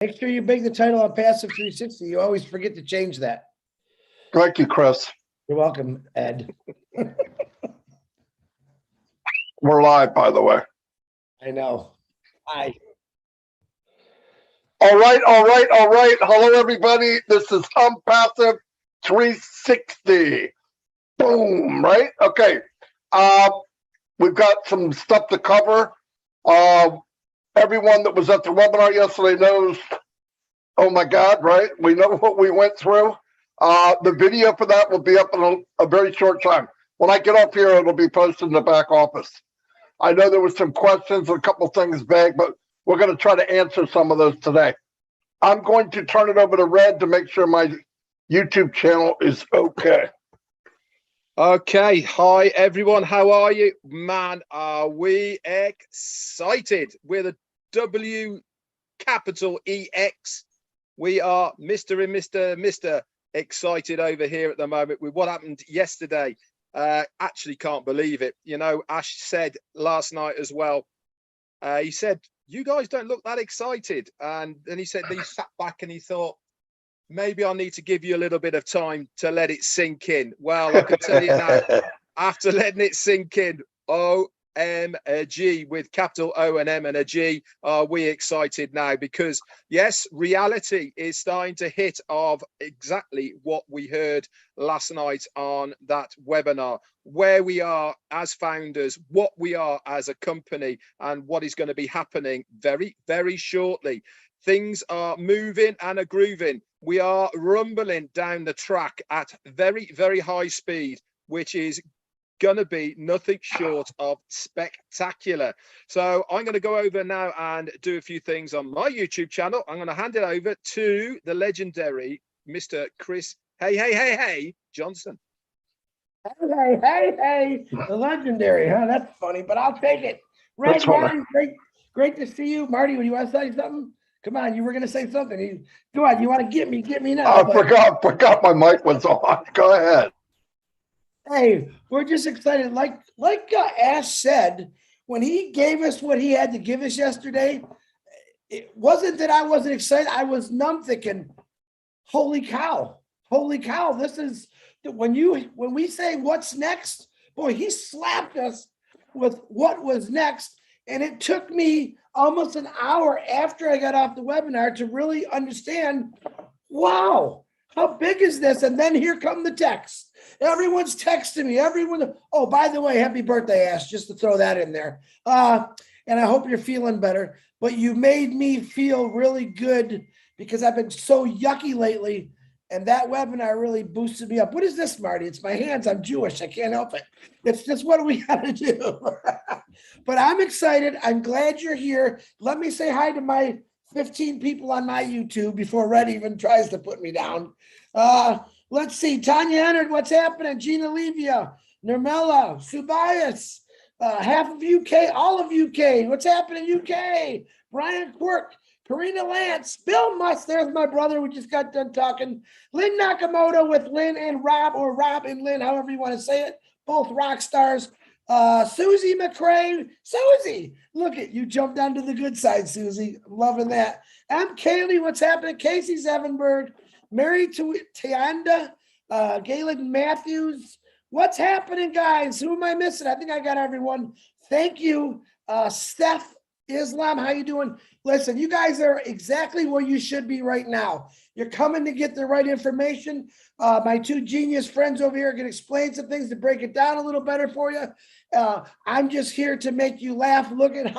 Make sure you make the title on Passive 360. You always forget to change that. Thank you, Chris. You're welcome, Ed. We're live, by the way. I know. Hi. All right. Hello, everybody. This is ONPASSIVE 360. Boom, right? Okay. We've got some stuff to cover. Everyone that was at the webinar yesterday knows, oh my God, right? We know what we went through. The video for that will be up in a very short time. When I get up here, it'll be posted in the back office. I know there was some questions, a couple things vague, but we're going to try to answer some of those today. I'm going to turn it over to Red to make sure my YouTube channel is okay. Okay, hi everyone, how are you? Man, are we excited? We're the W capital EX. We are Mr. and Mr. excited over here at the moment with what happened yesterday. Actually can't believe it. You know, Ash said last night as well, he said, you guys don't look that excited. And then he said, he sat back and he thought, maybe I need to give you a little bit of time to let it sink in. Well, I can tell you now, after letting it sink in, OMG, with capital O and M and a G, are we excited now? Because yes, reality is starting to hit of exactly what we heard last night on that webinar, where we are as founders, what we are as a company, and what is going to be happening very, very shortly. Things are moving and are grooving. We are rumbling down the track at very, very high speed, which is going to be nothing short of spectacular. So I'm going to go over now and do a few things on my YouTube channel. I'm going to hand it over to the legendary Mr. Chris Hey Johnson. Hey, the legendary, huh? That's funny, but I'll take it. Red, Marty, great to see you. Marty, when you want to say something? Come on, you were going to say something. Go on, you want to get me now. I forgot my mic was on. Go ahead. Hey, we're just excited. Like Ash said, when he gave us what he had to give us yesterday, it wasn't that I wasn't excited. I was numb thinking, holy cow, this is, when we say what's next, boy, he slapped us with what was next. And it took me almost an hour after I got off the webinar to really understand, wow, how big is this? And then here come the texts. Everyone's texting me. Oh, by the way, happy birthday, Ash, just to throw that in there. And I hope you're feeling better. But you made me feel really good because I've been so yucky lately. And that webinar really boosted me up. What is this, Marty? It's my hands. I'm Jewish. I can't help it. It's just what we got to do. But I'm excited. I'm glad you're here. Let me say hi to my 15 people on my YouTube before Red even tries to put me down. Let's see. Tanya Ennard, what's happening? Gina Levia, Nirmela, Subias, half of UK, all of UK. What's happening, UK? Brian Quirk, Karina Lance, Bill Musk, there's my brother. We just got done talking. Lynn Nakamoto with Lynn and Rob, or Rob and Lynn, however you want to say it. Both rock stars. Susie McCray. Susie, look at you, jumped onto the good side, Susie. I'm loving that. I'm Kaylee. What's happening? Casey Zevenberg, Mary Tianda, Galen Matthews. What's happening, guys? Who am I missing? I think I got everyone. Thank you. Steph Islam, how you doing? Listen, you guys are exactly where you should be right now. You're coming to get the right information. My two genius friends over here are going to explain some things to break it down a little better for you. I'm just here to make you laugh. Look at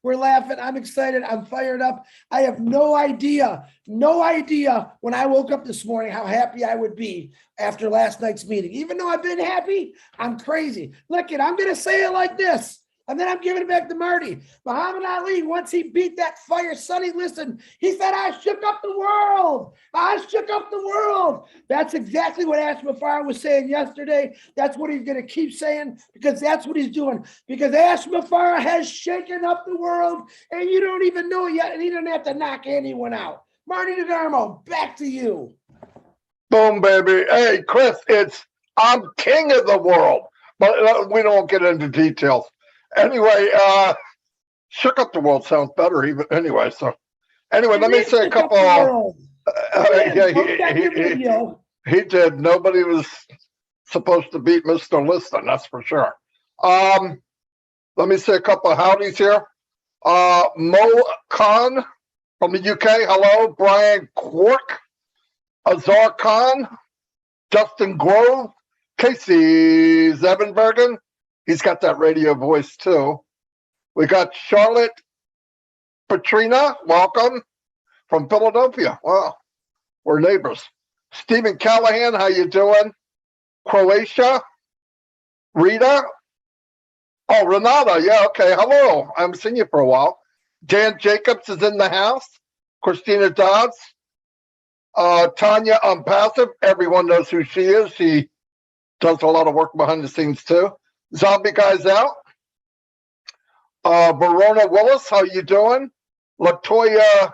we're laughing. I'm excited. I'm fired up. I have no idea when I woke up this morning how happy I would be after last night's meeting. Even though I've been happy, I'm crazy. Look, I'm going to say it like this. And then I'm giving it back to Marty. Muhammad Ali, once he beat that fire, Sonny, listen, he said, I shook up the world. I shook up the world. That's exactly what Ash Mufareh was saying yesterday. That's what he's going to keep saying because that's what he's doing. Because Ash Mufareh has shaken up the world and you don't even know it yet and he doesn't have to knock anyone out. Marty DeGarmo, back to you. Boom, baby. Hey, Chris, I'm king of the world. But we don't get into details. Anyway, shook up the world sounds better even anyway. So Anyway, let me Reach say a the couple. world. Yeah, Post that your video. he did. Nobody was supposed to beat Mr. Liston, that's for sure. Let me say a couple of howdies here. Mo Khan from the UK. Hello. Brian Quark. Azar Khan. Justin Grove. Casey Zevenbergen. He's got that radio voice too. We got Charlotte Patrina. Welcome from Philadelphia. Wow. We're neighbors. Stephen Callahan. How you doing? Croatia. Rita. Oh, Renata. Yeah, okay. Hello. I haven't seen you for a while. Dan Jacobs is in the house. Christina Dodds. Tanya ONPASSIVE. Everyone knows who she is. She does a lot of work behind the scenes too. Zombie Guy's out. Verona Willis. How you doing? Latoya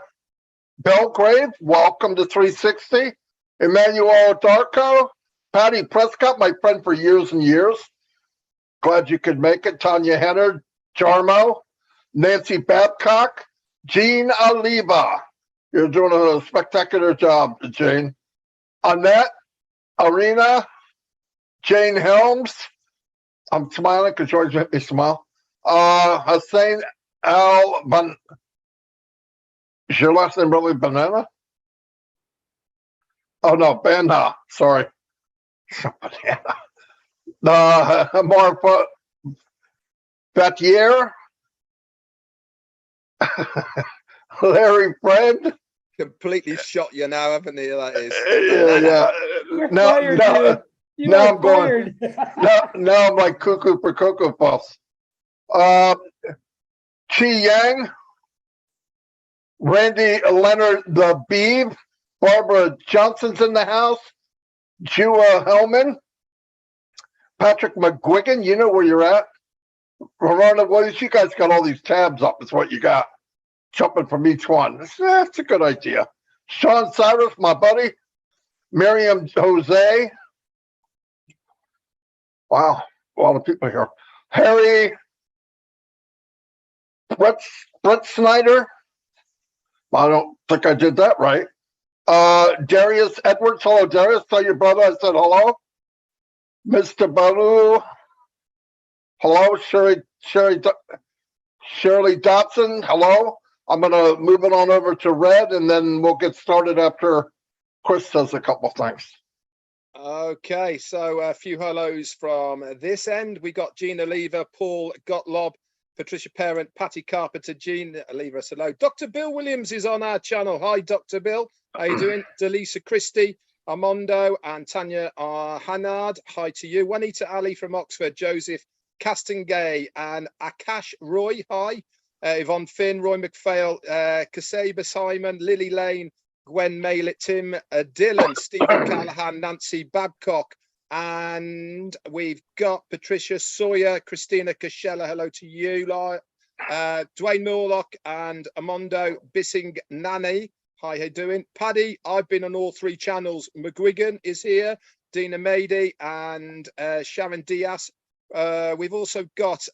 Belgrave. Welcome to 360. Emmanuel Darko. Patty Prescott, my friend for years and years. Glad you could make it. Tanya Henner, Jarmo, Nancy Babcock, Jean Oliva. You're doing a spectacular job, Jane. Annette, Arena, Jane Helms. I'm smiling because George made me smile. Hussein Al Ban. Is your last name really Banana? Oh no, Banha. Sorry. Banana. Marfa Batier, Larry Friend. Completely shot you now, haven't he? That is. Yeah. You're fired, dude. You now are I'm going. fired. Now I'm like cuckoo for Cocoa Puffs. Chi Yang, Randy Leonard the Beeb, Barbara Johnson's in the house, Jua Hellman, Patrick McGuigan, you know where you're at. Verona Williams, you guys got all these tabs up, is what you got. Jumping from each one. That's a good idea. Sean Cyrus, my buddy. Miriam Jose. Wow, a lot of people here. Harry Brett Snyder. I don't think I did that right. Darius Edwards. Hello, Darius. Tell your brother I said hello. Mr. Balu. Hello, Shirley Dotson. Hello. I'm going to move it on over to Red, and then we'll get started after Chris says a couple things. Okay, so a few hellos from this end. We got Gina Lever, Paul Gottlob, Patricia Parent, Patty Carpenter, Jean Lever, hello. Dr. Bill Williams is on our channel. Hi, Dr. Bill. How you doing? Delisa Christie, Armando, and Tanya Hannard. Hi to you. Juanita Ali from Oxford, Joseph Castengay, and Akash Roy. Hi. Yvonne Finn, Roy McPhail, Kaseba Simon, Lily Lane, Gwen Maylet, Tim Dillon, Stephen Callahan, Nancy Babcock, and we've got Patricia Sawyer, Christina Cashella. Hello to you, Dwayne Norlock and Amondo Bissing Nani. Hi, how you doing? Paddy, I've been on all three channels. McGuigan is here, Dina Mady, and Sharon Diaz. We've also got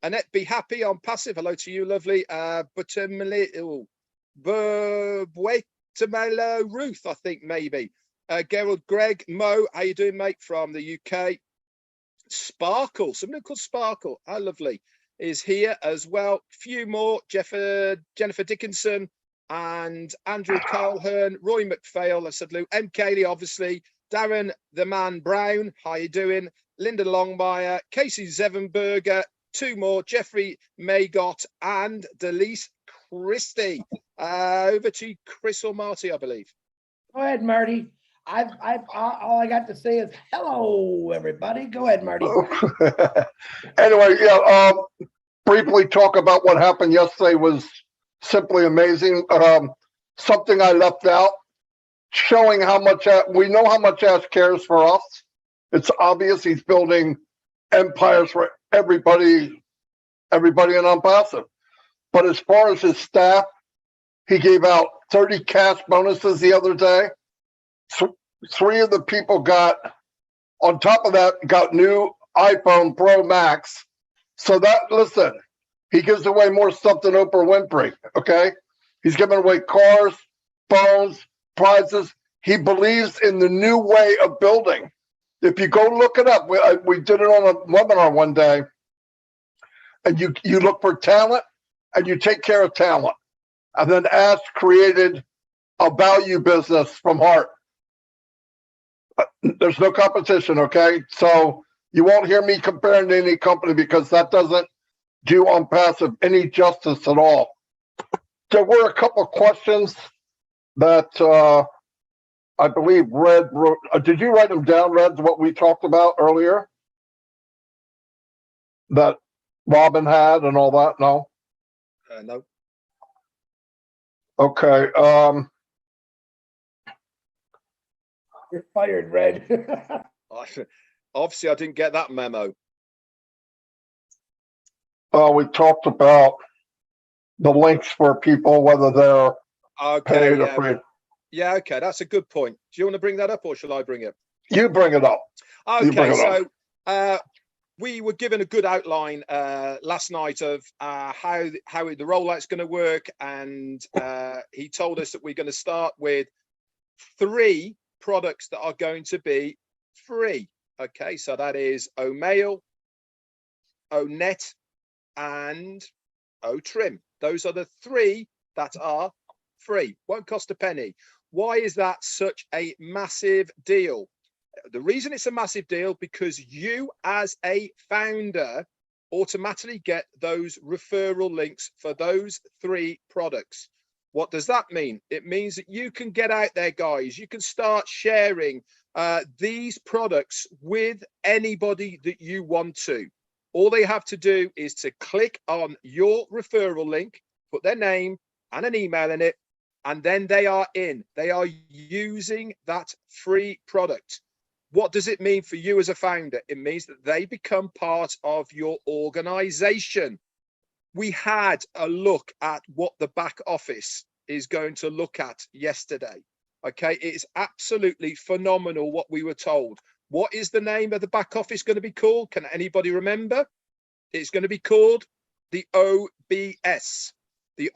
Annette Be Happy on passive. Hello to you, lovely. Buetamelo Ruth, I think maybe. Gerald Greg Mo, how you doing, mate? From the UK. Sparkle, something called Sparkle. How lovely, is here as well. Few more. Jennifer Dickinson and Andrew Colehern, Roy McPhail. I said Lou. M. Cayley, obviously. Darren the Man Brown. How you doing? Linda Longmire, Casey Zevenberger. Two more, Jeffrey Maygott and Delise Christie. Over to Chris or Marty, I believe. Go ahead, Marty. All I got to say is hello, everybody. Go ahead, Marty. Anyway, yeah. Briefly talk about what happened yesterday was simply amazing. Something I left out, showing how much we know how much Ash cares for us. It's obvious he's building empires for everybody in ONPASSIVE. But as far as his staff, he gave out 30 cash bonuses the other day. Three of the people got, on top of that, got new iPhone Pro Max. So that, listen, he gives away more stuff than Oprah Winfrey, okay? He's giving away cars, phones, prizes. He believes in the new way of building. If you go look it up, we did it on a webinar one day, and you look for talent and you take care of talent. And then Ash created a value business from heart. There's no competition, okay? So you won't hear me comparing to any company because that doesn't do ONPASSIVE any justice at all. There were a couple of questions that I believe Red wrote. Did you write them down, Red, what we talked about earlier? That Robin had and all that? No? No. Okay. You're fired, Red. Obviously, I didn't get that memo. We talked about the links for people, whether they're Okay, paid or free. Yeah, okay, that's a good point. Do you want to bring that up, or shall I bring it? You bring it up. Okay, so we were given a good outline last night of how the rollout's going to work, and he told us that we're going to start with 3 products that are going to be free. Okay, so that is OMail, ONet, and OTrim. Those are the 3 that are free. Won't cost a penny. Why is that such a massive deal? The reason it's a massive deal, because you as a founder automatically get those referral links for those 3 products. What does that mean? It means that you can get out there, guys. You can start sharing these products with anybody that you want to. All they have to do is to click on your referral link, put their name and an email in it, and then they are in. They are using that free product. What does it mean for you as a founder? It means that they become part of your organization. We had a look at what the back office is going to look at yesterday. Okay, it is absolutely phenomenal what we were told. What is the name of the back office going to be called? Can anybody remember? It's going to be called the OBS, the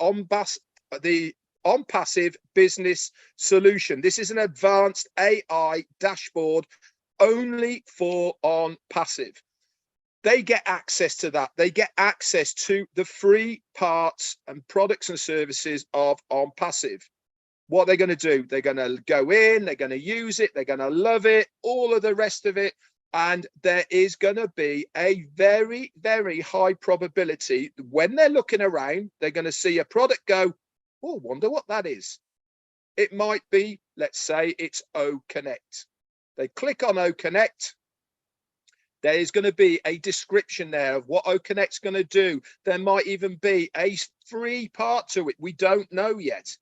ONPASSIVE Business Solution. This is an advanced AI dashboard only for ONPASSIVE. They get access to that. They get access to the free parts and products and services of ONPASSIVE. What are they going to do? They're going to go in, they're going to use it, they're going to love it, all of the rest of it. And there is going to be a very, very high probability when they're looking around, they're going to see a product go, oh, wonder what that is. It might be, let's say it's OConnect. They click on OConnect. There is going to be a description there of what OConnect's going to do. There might even be a free part to it. We don't know yet.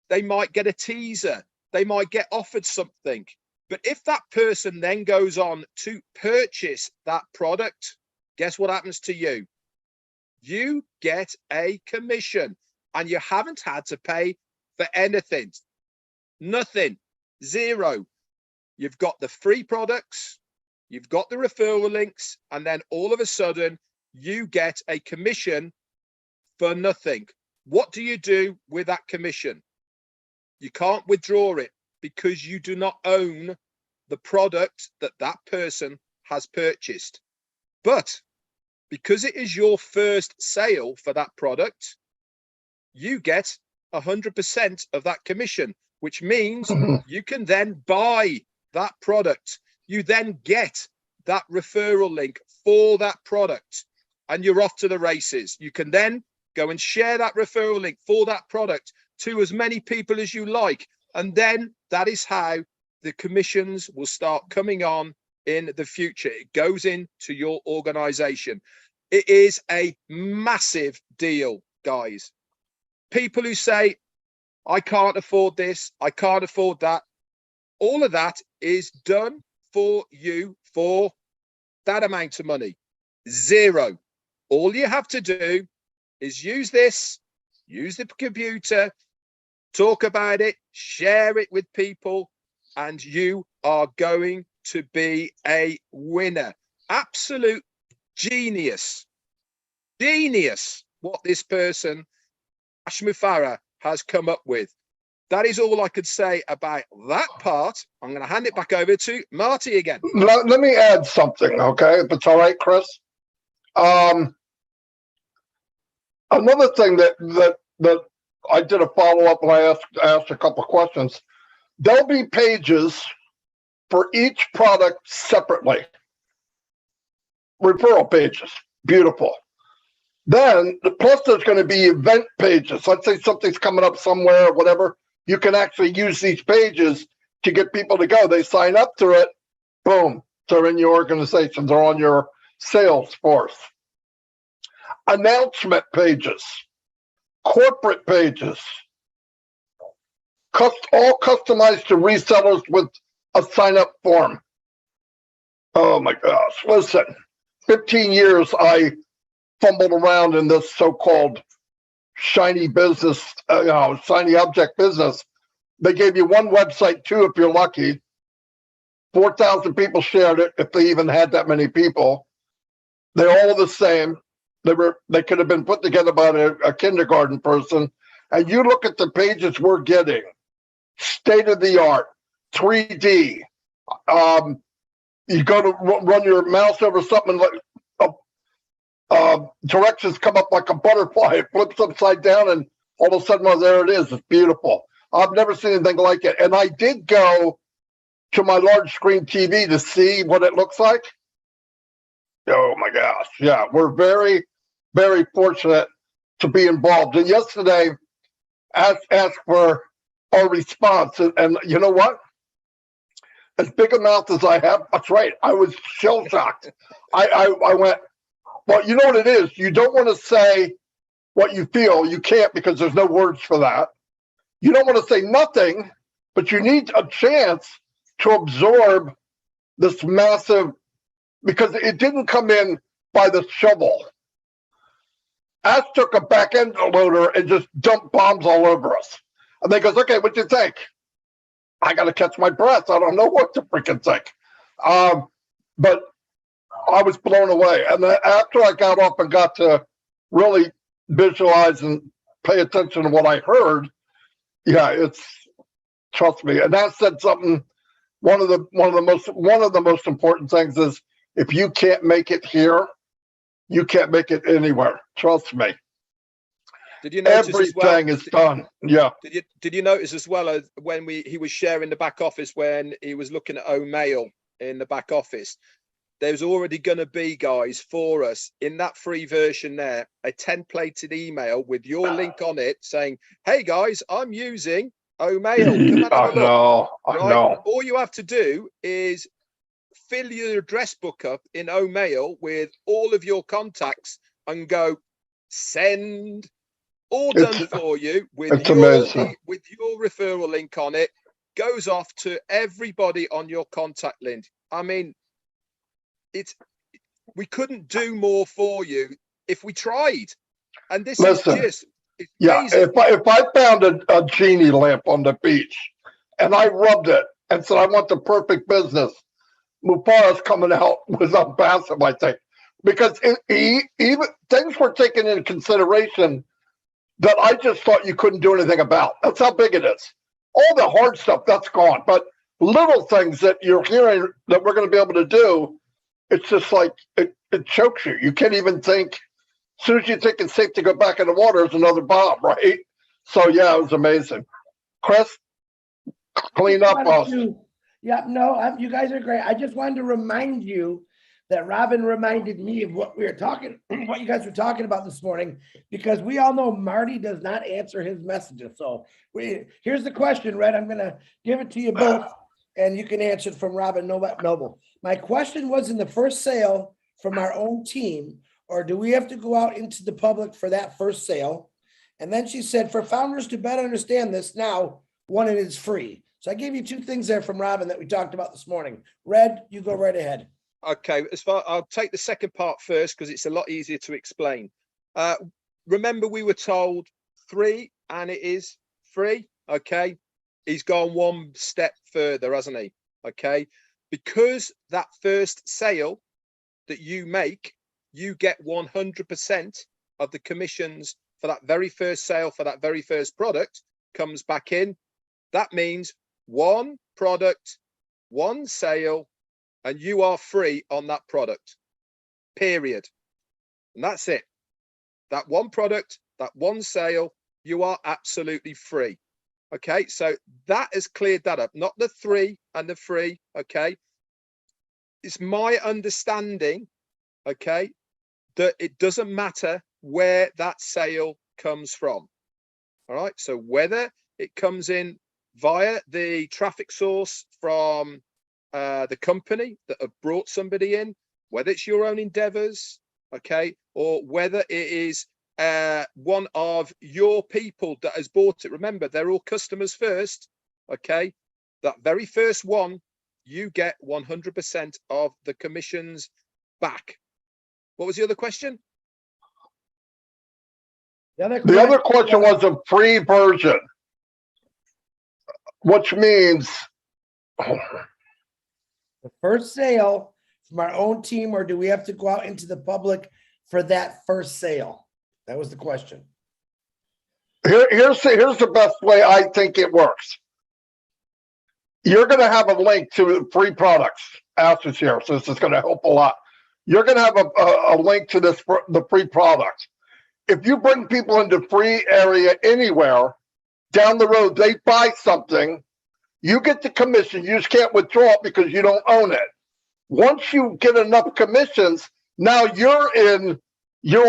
They might get a teaser. They might get offered something. But if that person then goes on to purchase that product, guess what happens to you? You get a commission, and you haven't had to pay for anything. Nothing. Zero. You've got the free products. You've got the referral links, and then all of a sudden you get a commission for nothing. What do you do with that commission? You can't withdraw it because you do not own the product that that person has purchased. But because it is your first sale for that product, you get 100% of that commission, which means you can then buy that product. You then get that referral link for that product, and you're off to the races. You can then go and share that referral link for that product to as many people as you like. And then that is how the commissions will start coming on in the future. It goes into your organization. It is a massive deal, guys. People who say, I can't afford this, I can't afford that. All of that is done for you for that amount of money. Zero. All you have to do is use this, use the computer, talk about it, share it with people, and you are going to be a winner. Absolute genius. Genius what this person, Ash Mufareh, has come up with. That is all I could say about that part. I'm going to hand it back over to Marty again. Let me add something, okay? If it's all right, Chris. Another thing that I did a follow-up when I asked a couple of questions. There'll be pages for each product separately. Referral pages. Beautiful. Then, plus there's going to be event pages. Let's say something's coming up somewhere or whatever. You can actually use these pages to get people to go. They sign up to it. Boom. They're in your organization. They're on your sales force. Announcement pages. Corporate pages. All customized to resellers with a sign-up form. Oh my gosh. Listen, 15 years I fumbled around in this so-called shiny business, shiny object business. They gave you one website too, if you're lucky. 4,000 people shared it, if they even had that many people. They're all the same. They could have been put together by a kindergarten person. And you look at the pages we're getting, state of the art, 3D. You go to run your mouse over something like directions come up like a butterfly. It flips upside down, and all of a sudden, well, there it is. It's beautiful. I've never seen anything like it. And I did go to my large screen TV to see what it looks like. Oh my gosh. Yeah, we're very, very fortunate to be involved. And yesterday, asked for our response. And you know what? As big a mouth as I have, that's right. I was shell shocked. I went, well, you know what it is? You don't want to say what you feel. You can't, because there's no words for that. You don't want to say nothing, but you need a chance to absorb this massive, because it didn't come in by the shovel. Ash took a back end loader and just dumped bombs all over us. And they goes, okay, what do you think? I got to catch my breath. I don't know what to freaking think. But I was blown away. And then after I got off and got to really visualize and pay attention to what I heard, yeah, trust me. And that said something. One of the most important things is, if you can't make it here, you can't make it anywhere. Trust me. Did you notice everything is done? Yeah. Did you notice as well when he was sharing the back office, when he was looking at O'Mail in the back office? There's already going to be, guys, for us in that free version there, a templated email with your link on it saying, hey guys, I'm using O'Mail. Come and have a look. I know. All you have to do is fill your address book up in O'Mail with all of your contacts and go send. All done for you with your referral link on it. Goes off to everybody on your contact list. I mean, we couldn't do more for you if we tried. And this is just amazing. If I found a genie lamp on the beach and I rubbed it and said I want the perfect business, Mufareh's coming out with ONPASSIVE, I think, because even things were taken into consideration that I just thought you couldn't do anything about. That's how big it is. All the hard stuff, that's gone. But little things that you're hearing that we're going to be able to do, it's just like it chokes you. You can't even think. As soon as you think it's safe to go back in the water, there's another bomb, right? So yeah, it was amazing. Chris, clean up us. Yeah, no, you guys are great. I just wanted to remind you that Robin reminded me of what we were talking, what you guys were talking about this morning, because we all know Marty does not answer his messages. So here's the question, Red. I'm going to give it to you both, and you can answer it from Robin Noble. My question was, in the first sale from our own team, or do we have to go out into the public for that first sale? And then she said, for founders to better understand this now, one, it is free. So I gave you two things there from Robin that we talked about this morning. Red, you go right ahead. Okay, I'll take the second part first because it's a lot easier to explain. Remember, we were told 3 and it is free. Okay, he's gone one step further, hasn't he? Okay, because that first sale that you make, you get 100% of the commissions for that very first sale, for that very first product comes back in, that means one product, one sale, and you are free on that product, period. And that's it. That one product, that one sale, you are absolutely free. Okay, so that has cleared that up, not the 3 and the free. Okay, it's my understanding, okay, that it doesn't matter where that sale comes from. All right, so whether it comes in via the traffic source from the company that have brought somebody in, whether it's your own endeavors, okay, or whether it is one of your people that has bought it. Remember, they're all customers first, okay? That very first one, you get 100% of the commissions back. What was the other question? The other question was a free version, which means the first sale from our own team, or do we have to go out into the public for that first sale? That was the question. Here's the best way I think it works. You're going to have a link to free products. Ash is here, so this is going to help a lot. You're going to have a link to the free products. If you bring people into free area anywhere, down the road, they buy something, you get the commission. You just can't withdraw it because you don't own it. Once you get enough commissions, now you're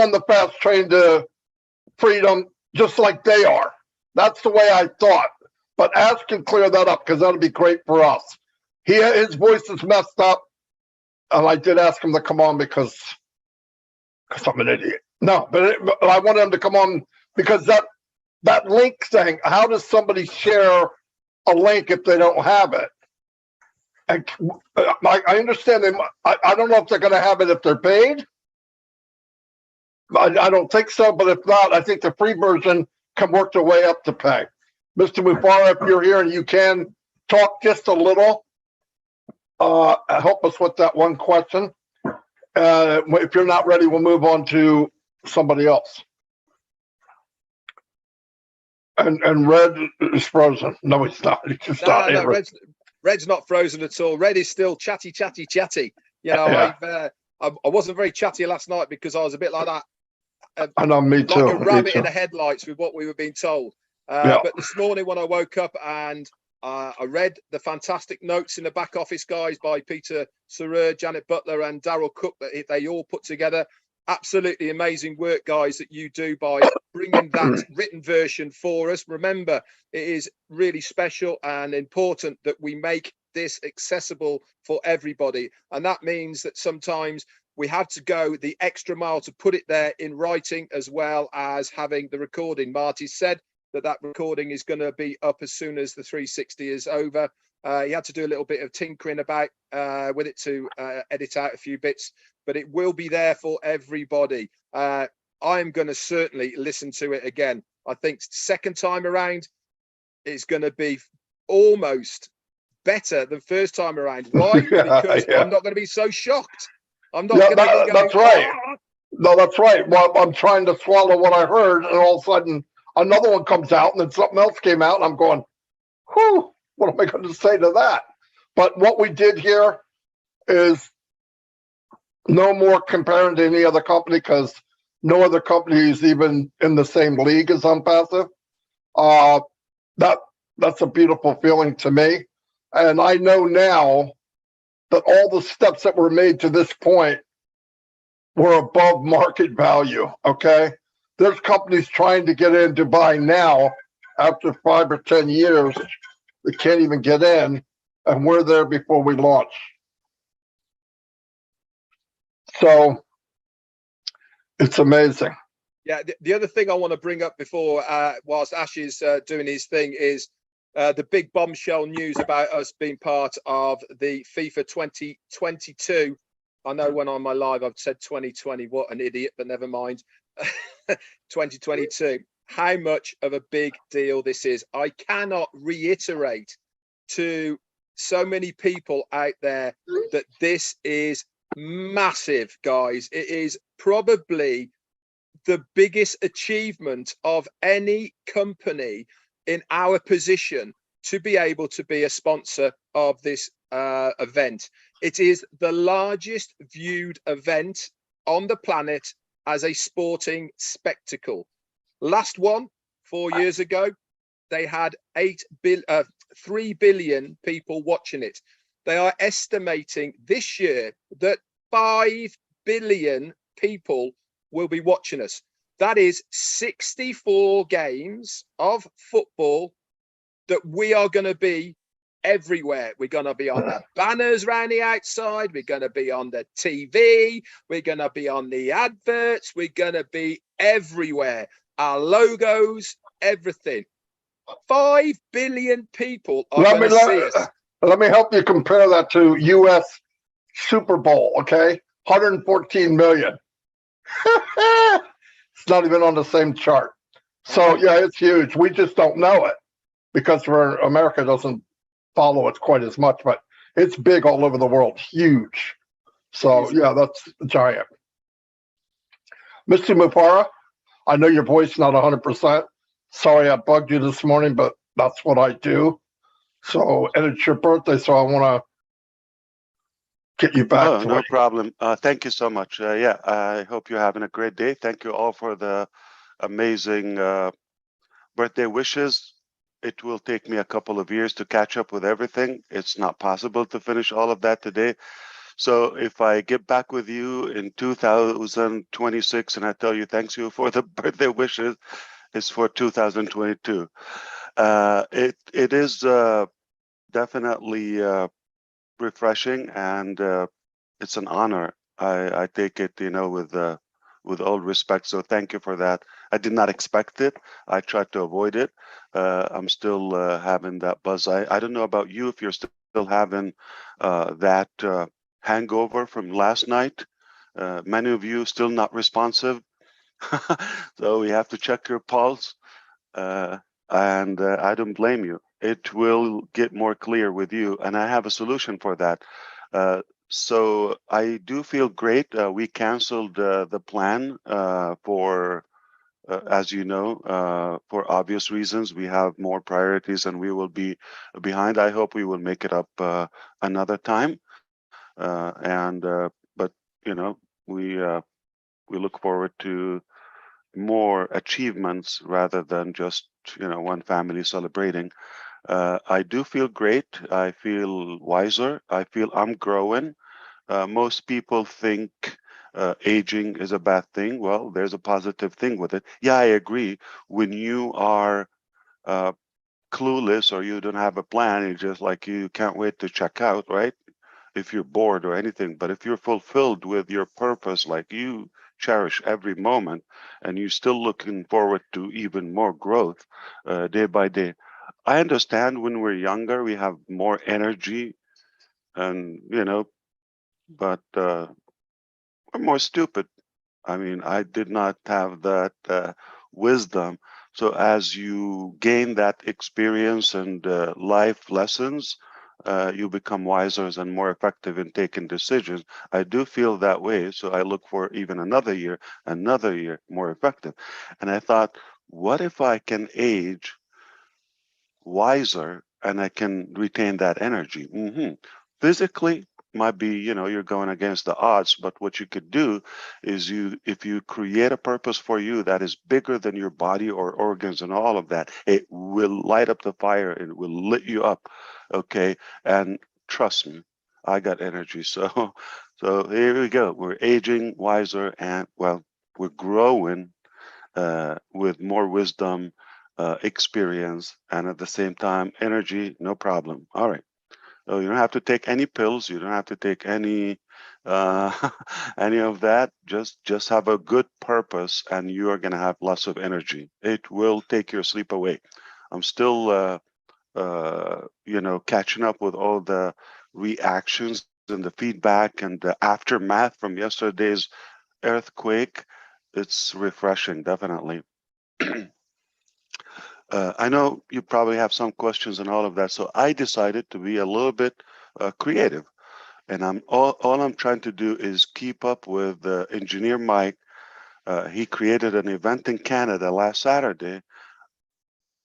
on the fast train to freedom, just like they are. That's the way I thought. But Ash can clear that up because that'll be great for us. His voice is messed up, and I did ask him to come on because I'm an idiot. No, but I wanted him to come on because that link thing. How does somebody share a link if they don't have it? And I understand them. I don't know if they're going to have it if they're paid. I don't think so, but if not, I think the free version can work their way up to pay. Mr. Mufareh, if you're here and you can talk just a little, help us with that one question. If you're not ready, we'll move on to somebody else. And Red is frozen. No, he's not. He's just not here. Red's not frozen at all. Red is still chatty. You know, yeah. I wasn't very chatty last night because I was a bit like that. I know, me too. Like a rabbit in the headlights with what we were being told. But this morning when I woke up and I read the fantastic notes in the back office, guys, by Peter Sarer, Janet Butler and Daryl Cook, that they all put together. Absolutely amazing work, guys, that you do by bringing that written version for us. Remember, it is really special and important that we make this accessible for everybody. And that means that sometimes we have to go the extra mile to put it there in writing, as well as having the recording. Marty said that recording is going to be up as soon as the 360 is over. He had to do a little bit of tinkering about with it to edit out a few bits, but it will be there for everybody. I'm going to certainly listen to it again. I think second time around, it's going to be almost better than first time around. Why? Because I'm not going to be so shocked. I'm not going to be going, that's right. No, that's right. Well, I'm trying to swallow what I heard, and all of a sudden another one comes out, and then something else came out, and I'm going, whew, what am I going to say to that? But what we did here is no more comparing to any other company, because no other company is even in the same league as ONPASSIVE. That's a beautiful feeling to me. And I know now that all the steps that were made to this point were above market value, okay? There's companies trying to get in to buy now after 5 or 10 years. They can't even get in, and we're there before we launch. So it's amazing. Yeah, the other thing I want to bring up before, whilst Ash is doing his thing, is the big bombshell news about us being part of the FIFA 2022. I know when on my live I've said 2020, what an idiot, but never mind. 2022. How much of a big deal this is. I cannot reiterate to so many people out there that this is massive, guys. It is probably the biggest achievement of any company in our position to be able to be a sponsor of this event. It is the largest viewed event on the planet as a sporting spectacle. Last one, 4 years ago, they had 3 billion people watching it. They are estimating this year that 5 billion people will be watching us. That is 64 games of football that we are going to be everywhere. We're going to be on the banners around the outside. We're going to be on the TV. We're going to be on the adverts. We're going to be everywhere. Our logos, everything. 5 billion people are going to see us. Let me help you compare that to U.S. Super Bowl, okay? 114 million. It's not even on the same chart. So yeah, it's huge. We just don't know it because America doesn't follow it quite as much, but it's big all over the world, huge. So yeah, that's giant. Mr. Mufareh, I know your voice not 100%. Sorry I bugged you this morning, but that's what I do. So, and it's your birthday, so I want to get you back. Oh, no problem. Thank you so much. Yeah, I hope you're having a great day. Thank you all for the amazing birthday wishes. It will take me a couple of years to catch up with everything. It's not possible to finish all of that today. So if I get back with you in 2026 and I tell you thanks you for the birthday wishes, it's for 2022. It is definitely refreshing, and it's an honor. I take it, with all respect. So thank you for that. I did not expect it. I tried to avoid it. I'm still having that buzz. I don't know about you, if you're still having that hangover from last night. Many of you still not responsive. So we have to check your pulse. And I don't blame you. It will get more clear with you, and I have a solution for that. So I do feel great. We canceled the plan for, as you know, for obvious reasons. We have more priorities, and we will be behind. I hope we will make it up another time. But we look forward to more achievements rather than just one family celebrating. I do feel great. I feel wiser. I feel I'm growing. Most people think aging is a bad thing. Well, there's a positive thing with it. Yeah, I agree. When you are clueless or you don't have a plan, it's just like you can't wait to check out, right? If you're bored or anything. But if you're fulfilled with your purpose, like you cherish every moment, and you're still looking forward to even more growth day by day. I understand when we're younger, we have more energy, and but we're more stupid. I mean, I did not have that wisdom. So as you gain that experience and life lessons, you become wiser and more effective in taking decisions. I do feel that way. So I look for even another year more effective. And I thought, what if I can age wiser and I can retain that energy? Physically, might be, you're going against the odds, but what you could do is if you create a purpose for you that is bigger than your body or organs and all of that, it will light up the fire and it will lit you up. Okay. And trust me, I got energy. So here we go. We're aging wiser, and well, we're growing with more wisdom, experience, and at the same time, energy, no problem. All right. So you don't have to take any pills. You don't have to take any any of that. Just have a good purpose, and you are going to have lots of energy. It will take your sleep away. I'm still, catching up with all the reactions and the feedback and the aftermath from yesterday's earthquake. It's refreshing, definitely. I know you probably have some questions and all of that, so I decided to be a little bit creative, and all I'm trying to do is keep up with Engineer Mike He created an event in Canada last Saturday,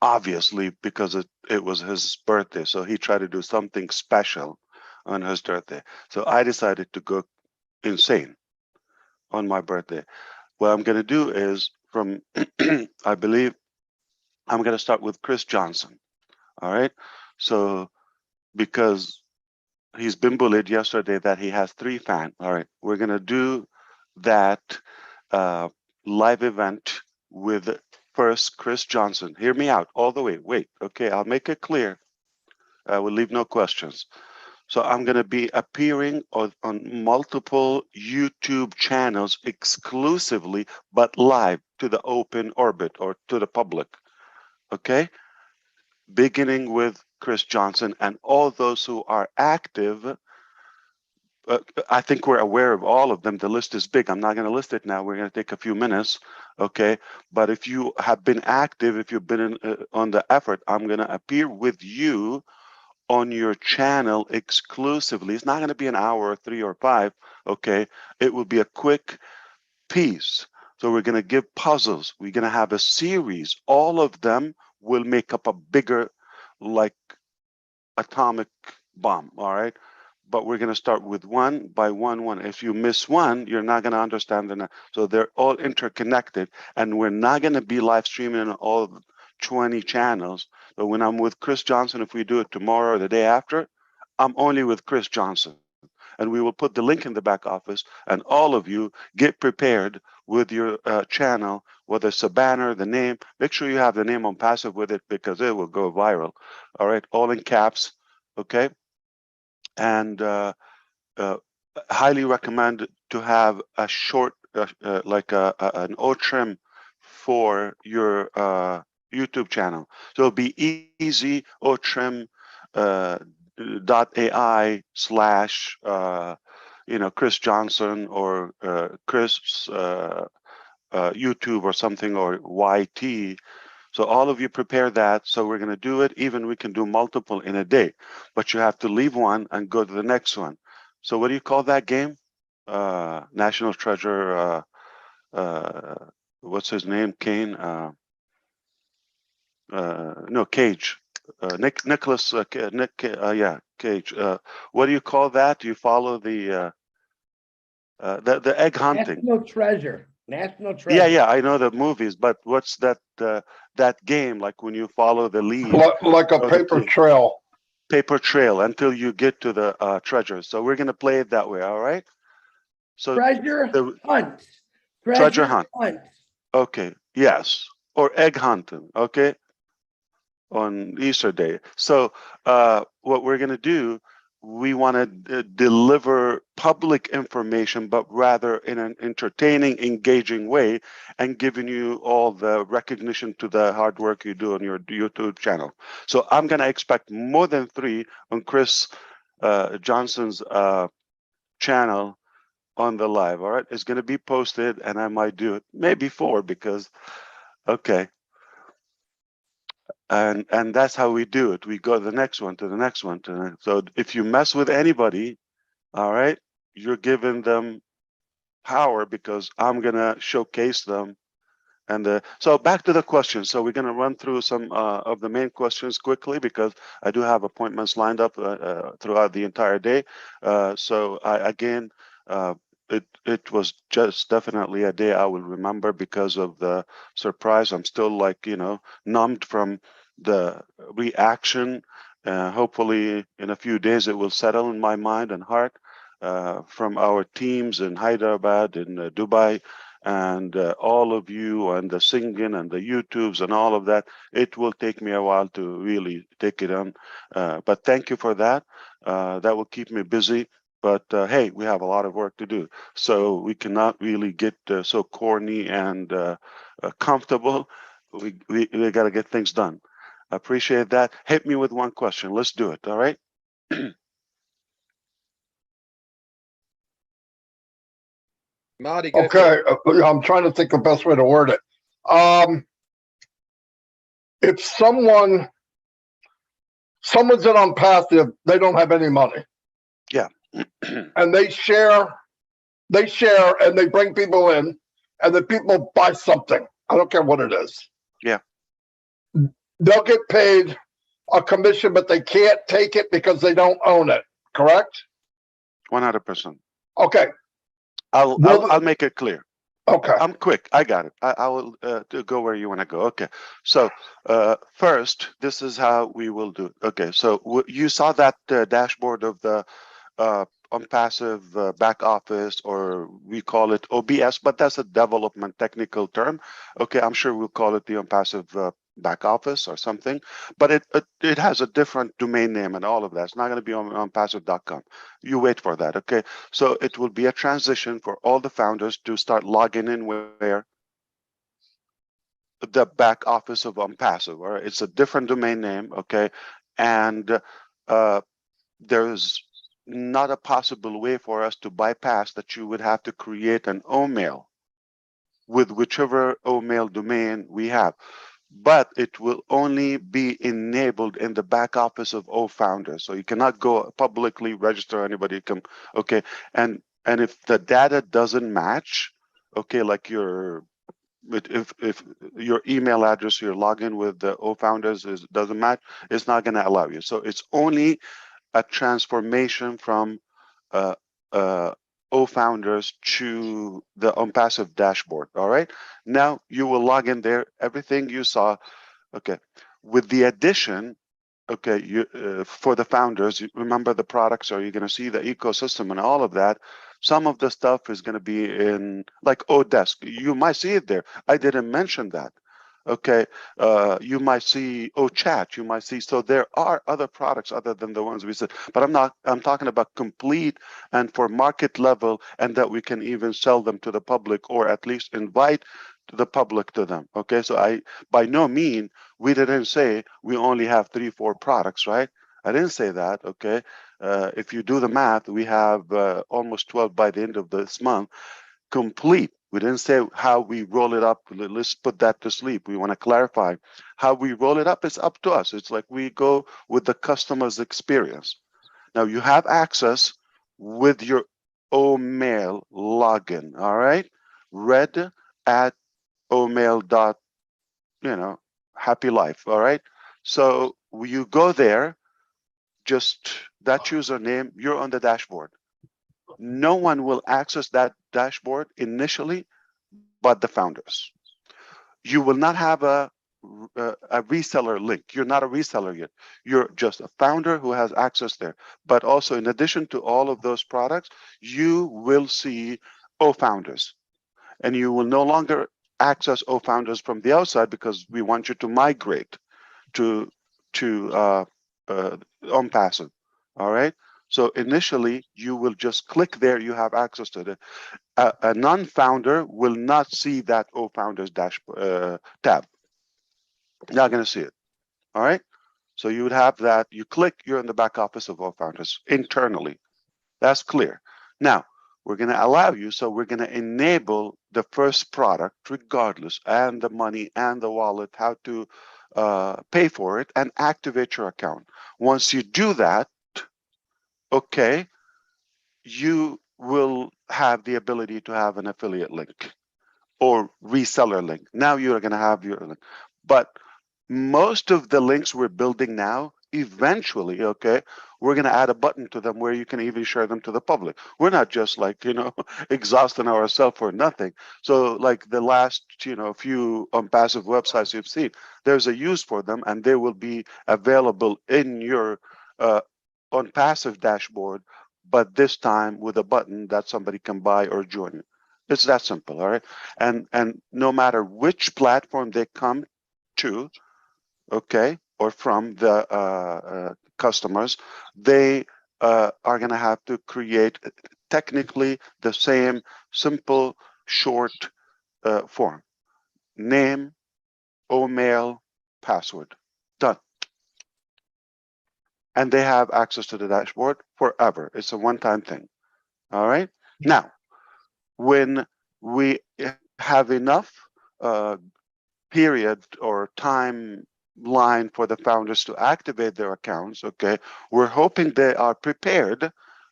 obviously because it was his birthday. So he tried to do something special on his birthday. So I decided to go insane on my birthday. What I'm going to do is from, I believe I'm going to start with Chris Johnson. All right. So because he's been bullied yesterday that he has 3 fans. All right. We're going to do that live event with first Chris Johnson. Hear me out all the way. Wait. Okay. I'll make it clear. I will leave no questions. So I'm going to be appearing on multiple YouTube channels exclusively, but live to the open orbit or to the public. Okay. Beginning with Chris Johnson and all those who are active. I think we're aware of all of them. The list is big. I'm not going to list it now. We're going to take a few minutes. Okay. But if you have been active, if you've been on the effort, I'm going to appear with you on your channel exclusively. It's not going to be an hour or 3 or 5. Okay. It will be a quick piece. So we're going to give puzzles. We're going to have a series. All of them will make up a bigger, like, atomic bomb. All right. But we're going to start with one by one. If you miss one, you're not going to understand the next. So they're all interconnected, and we're not going to be live streaming on all 20 channels. So when I'm with Chris Johnson, if we do it tomorrow or the day after, I'm only with Chris Johnson. And we will put the link in the back office, and all of you get prepared with your channel, whether it's a banner, the name. Make sure you have the name on passive with it because it will go viral. All right, all in caps. Okay. And highly recommend to have a short, like an O trim for your YouTube channel. So it'll be easy otrim .ai / Chris Johnson or Chris YouTube or something, or YT. So all of you prepare that. So we're going to do it. Even we can do multiple in a day, but you have to leave one and go to the next one. So what do you call that game? National Treasure. What's his name? Kane. No, Cage. Nicholas. Nick. Yeah, Cage. What do you call that? Do you follow the egg hunting? National treasure. National Yeah, treasure. yeah, I know the movies, but what's that game like when you follow the lead? Like a of the paper clue? trail. Paper trail until you get to the treasure. So we're gonna play it that way, all right? So Treasure the hunt. treasure Treasure hunt. hunt. Okay, yes, or egg hunting. Okay, on Easter Day. So what we're gonna do, we want to deliver public information, but rather in an entertaining, engaging way, and giving you all the recognition to the hard work you do on your YouTube channel. So I'm going to expect more than 3 on Chris Johnson's channel on the live. All right. It's going to be posted, and I might do it maybe 4 because, okay. And that's how we do it. We go to the next one, to the next one, to the next. So if you mess with anybody, all right, you're giving them power because I'm gonna showcase them. And so back to the questions. So we're gonna run through some of the main questions quickly because I do have appointments lined up throughout the entire day. So again, it was just definitely a day I will remember because of the surprise. I'm still, like, numbed from the reaction. Hopefully in a few days it will settle in my mind and heart from our teams in Hyderabad, in Dubai, and all of you, and the singing and the YouTubes and all of that. It will take me a while to really take it on. But thank you for that. That will keep me busy. But hey, we have a lot of work to do. So we cannot really get so corny and comfortable. We got to get things done. I appreciate that. Hit me with one question. Let's do it. All right. Marty, go for it. Okay, I'm trying to think the best way to word it. If someone's in on passive, they don't have any money. Yeah. And they share and they bring people in, and the people buy something, I don't care what it is. Yeah. They'll get paid a commission, but they can't take it because they don't own it. Correct? 100%. Okay. I'll make it clear. Okay. I'm quick. I got it. I will go where you want to go. Okay. So first, this is how we will do it. Okay. So you saw that dashboard of the ONPASSIVE back office, or we call it OBS, but that's a development technical term. Okay. I'm sure we'll call it the ONPASSIVE back office or something, but it has a different domain name and all of that. It's not going to be on ONPASSIVE.com. You wait for that. Okay. So it will be a transition for all the founders to start logging in where the back office of ONPASSIVE, or it's a different domain name. Okay. And there's not a possible way for us to bypass that. You would have to create an OMail with whichever OMail domain we have, but it will only be enabled in the back office of all founders. So you cannot go publicly register anybody. Okay, and if the data doesn't match, okay, like if your email address, your login with the O founders doesn't match, it's not going to allow you. So it's only a transformation from O founders to the ONPASSIVE dashboard. All right. Now you will log in there. Everything you saw. Okay. With the addition, okay, for the founders, you remember the products, or you're going to see the ecosystem and all of that. Some of the stuff is going to be in like Odesk. You might see it there. I didn't mention that. Okay, you might see chat. You might see. So there are other products other than the ones we said. But I'm talking about complete and for market level, and that we can even sell them to the public, or at least invite the public to them. Okay, so by no mean we didn't say we only have 3-4 products, right? I didn't say that. Okay, if you do the math, we have almost 12 by the end of this month. Complete. We didn't say how we roll it up. Let's put that to sleep. We want to clarify how we roll it up. It's up to us. It's like we go with the customer's experience. Now you have access with your OMail login. All right, red at OMail dot, happy life. All right, so you go there, just that username, you're on the dashboard. No one will access that dashboard initially but the founders. You will not have a reseller link. You're not a reseller yet. You're just a founder who has access there. But also, in addition to all of those products, you will see O founders, and you will no longer access O founders from the outside, because we want you to migrate to ONPASSIVE. All right. So initially, you will just click there. You have access to it. A non-founder will not see that O founders tab. Not going to see it. All right. So you would have that. You click. You're in the back office of O founders internally. That's clear. Now we're going to allow you. So we're going to enable the first product, regardless, and the money and the wallet, how to pay for it and activate your account. Once you do that, okay, you will have the ability to have an affiliate link or reseller link. Now you're going to have your link. But most of the links we're building now, eventually, okay, we're going to add a button to them where you can even share them to the public. We're not just like, exhausting ourselves for nothing. So like the last, few ONPASSIVE websites you've seen, there's a use for them, and they will be available in your ONPASSIVE dashboard, but this time with a button that somebody can buy or join you. It's that simple, all right? And no matter which platform they come to, okay, or from the customers, they are going to have to create technically the same simple, short form. Name, OMail, password. Done. And they have access to the dashboard forever. It's a one-time thing. All right? Now, when we have enough period or timeline for the founders to activate their accounts, okay, we're hoping they are prepared,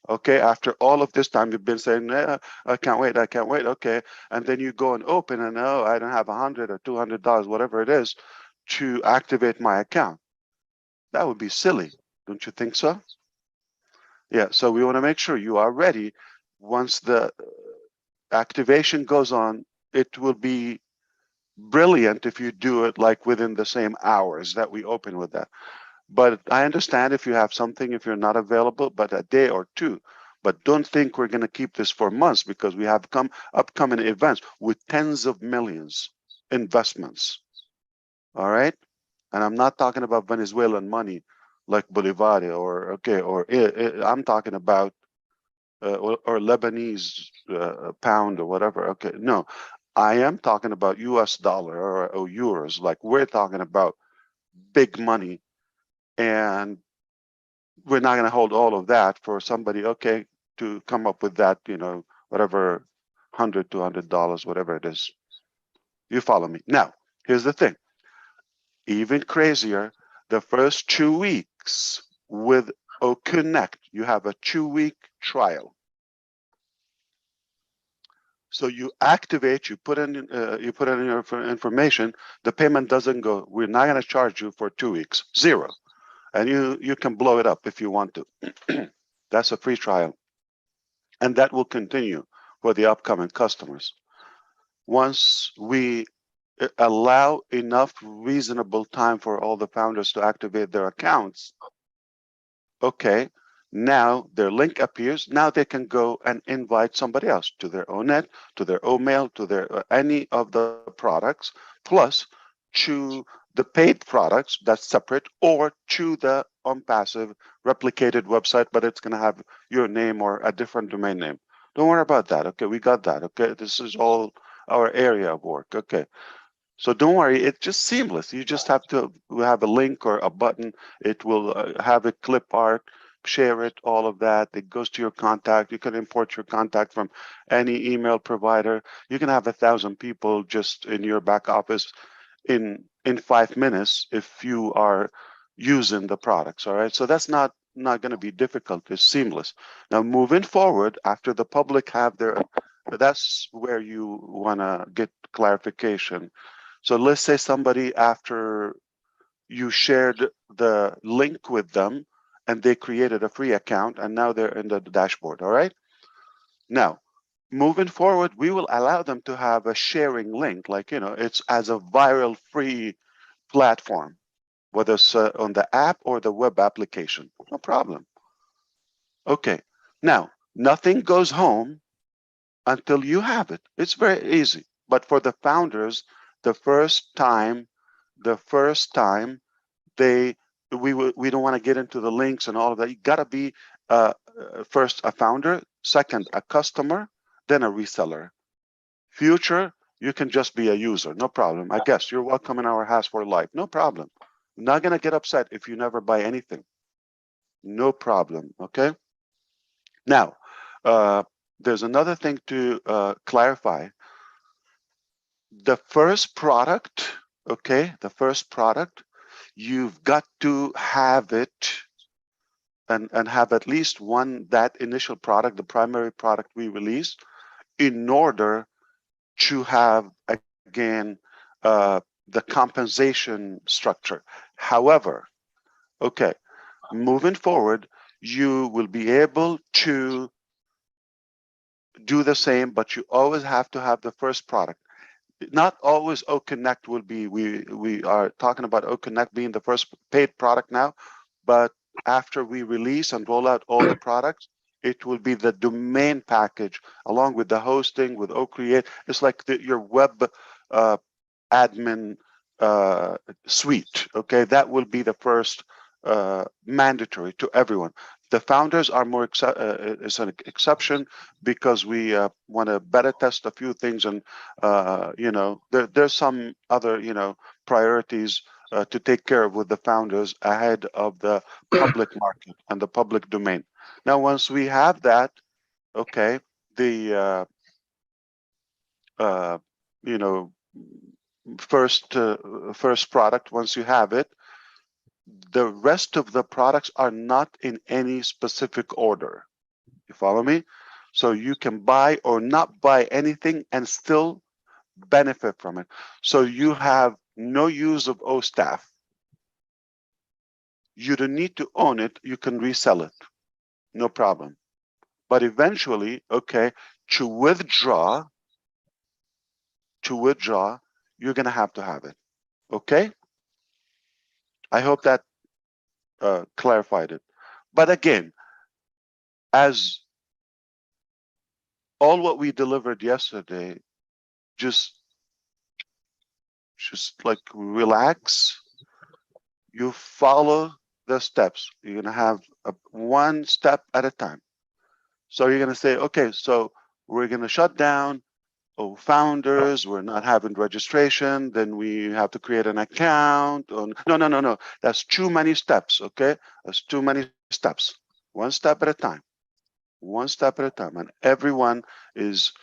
Okay, after all of this time, you've been saying, I can't wait, I can't wait. Okay, and then you go and open, and oh, I don't have $100 or $200, whatever it is, to activate my account. That would be silly, don't you think so? Yeah, so we want to make sure you are ready. Once the activation goes on, it will be brilliant if you do it like within the same hours that we open with that. But I understand if you have something, if you're not available, but a day or two. But don't think we're going to keep this for months, because we have upcoming events with tens of millions investments. All right. And I'm not talking about Venezuelan money like Bolivar I'm talking about or Lebanese pound or whatever. Okay. No, I am talking about US dollar or euros. Like, we're talking about big money, and we're not going to hold all of that for somebody, okay, to come up with that, whatever, $100, $200, whatever it is. You follow me? Now, here's the thing. Even crazier, the first 2 weeks with OConnect, you have a 2-week trial. So you activate, you put in your information, the payment doesn't go. We're not going to charge you for 2 weeks, zero. And you can blow it up if you want to. That's a free trial. And that will continue for the upcoming customers. Once we allow enough reasonable time for all the founders to activate their accounts, okay, now their link appears. Now they can go and invite somebody else to their ONET, to their OMail, to their any of the products, plus to the paid products that's separate, or to the ONPASSIVE replicated website, but it's going to have your name or a different domain name. Don't worry about that. Okay, we got that. Okay, this is all our area of work. Okay. So don't worry, it's just seamless. You just have to have a link or a button. It will have a clip art, share it, all of that. It goes to your contact. You can import your contact from any email provider. You can have 1,000 people just in your back office in 5 minutes if you are using the products. All right. So that's not going to be difficult. It's seamless. Now, moving forward, after the public have their, that's where you want to get clarification. So let's say somebody, after you shared the link with them and they created a free account, and now they're in the dashboard. All right. Now, moving forward, we will allow them to have a sharing link, like, it's as a viral free platform, whether it's on the app or the web application. No problem. Okay. Now, nothing goes home until you have it. It's very easy. But for the founders, the first time we don't want to get into the links and all of that. You got to be first a founder, second a customer, then a reseller. Future, you can just be a user, no problem. I guess you're welcome in our house for life, no problem. I'm not gonna get upset if you never buy anything, no problem. Okay. Now, there's another thing to clarify. The first product, okay, you've got to have it and have at least one, that initial product, the primary product we release, in order to have, again, the compensation structure. However, okay, moving forward, you will be able to do the same, but you always have to have the first product. Not always OConnect will be, we are talking about OConnect being the first paid product now, but after we release and roll out all the products, it will be the domain package along with the hosting with OCreate. It's like your web admin suite. Okay, that will be the first mandatory to everyone. The founders are more is an exception, because we want to beta test a few things, and there's some other priorities to take care of with the founders ahead of the public market and the public domain. Now, once we have that, okay, the you know first product, once you have it, the rest of the products are not in any specific order. You follow me? So you can buy or not buy anything and still benefit from it. So you have no use of O staff. You don't need to own it. You can resell it. No problem. But eventually, okay, to withdraw, you're going to have it. Okay? I hope that clarified it. But again, as all what we delivered yesterday, just like relax. You follow the steps. You're gonna have one step at a time. So you're gonna say, okay, so we're gonna shut down founders. We're not having registration. Then we have to create an account. No. That's too many steps. Okay, that's too many steps. One step at a time. One step at a time, and everyone is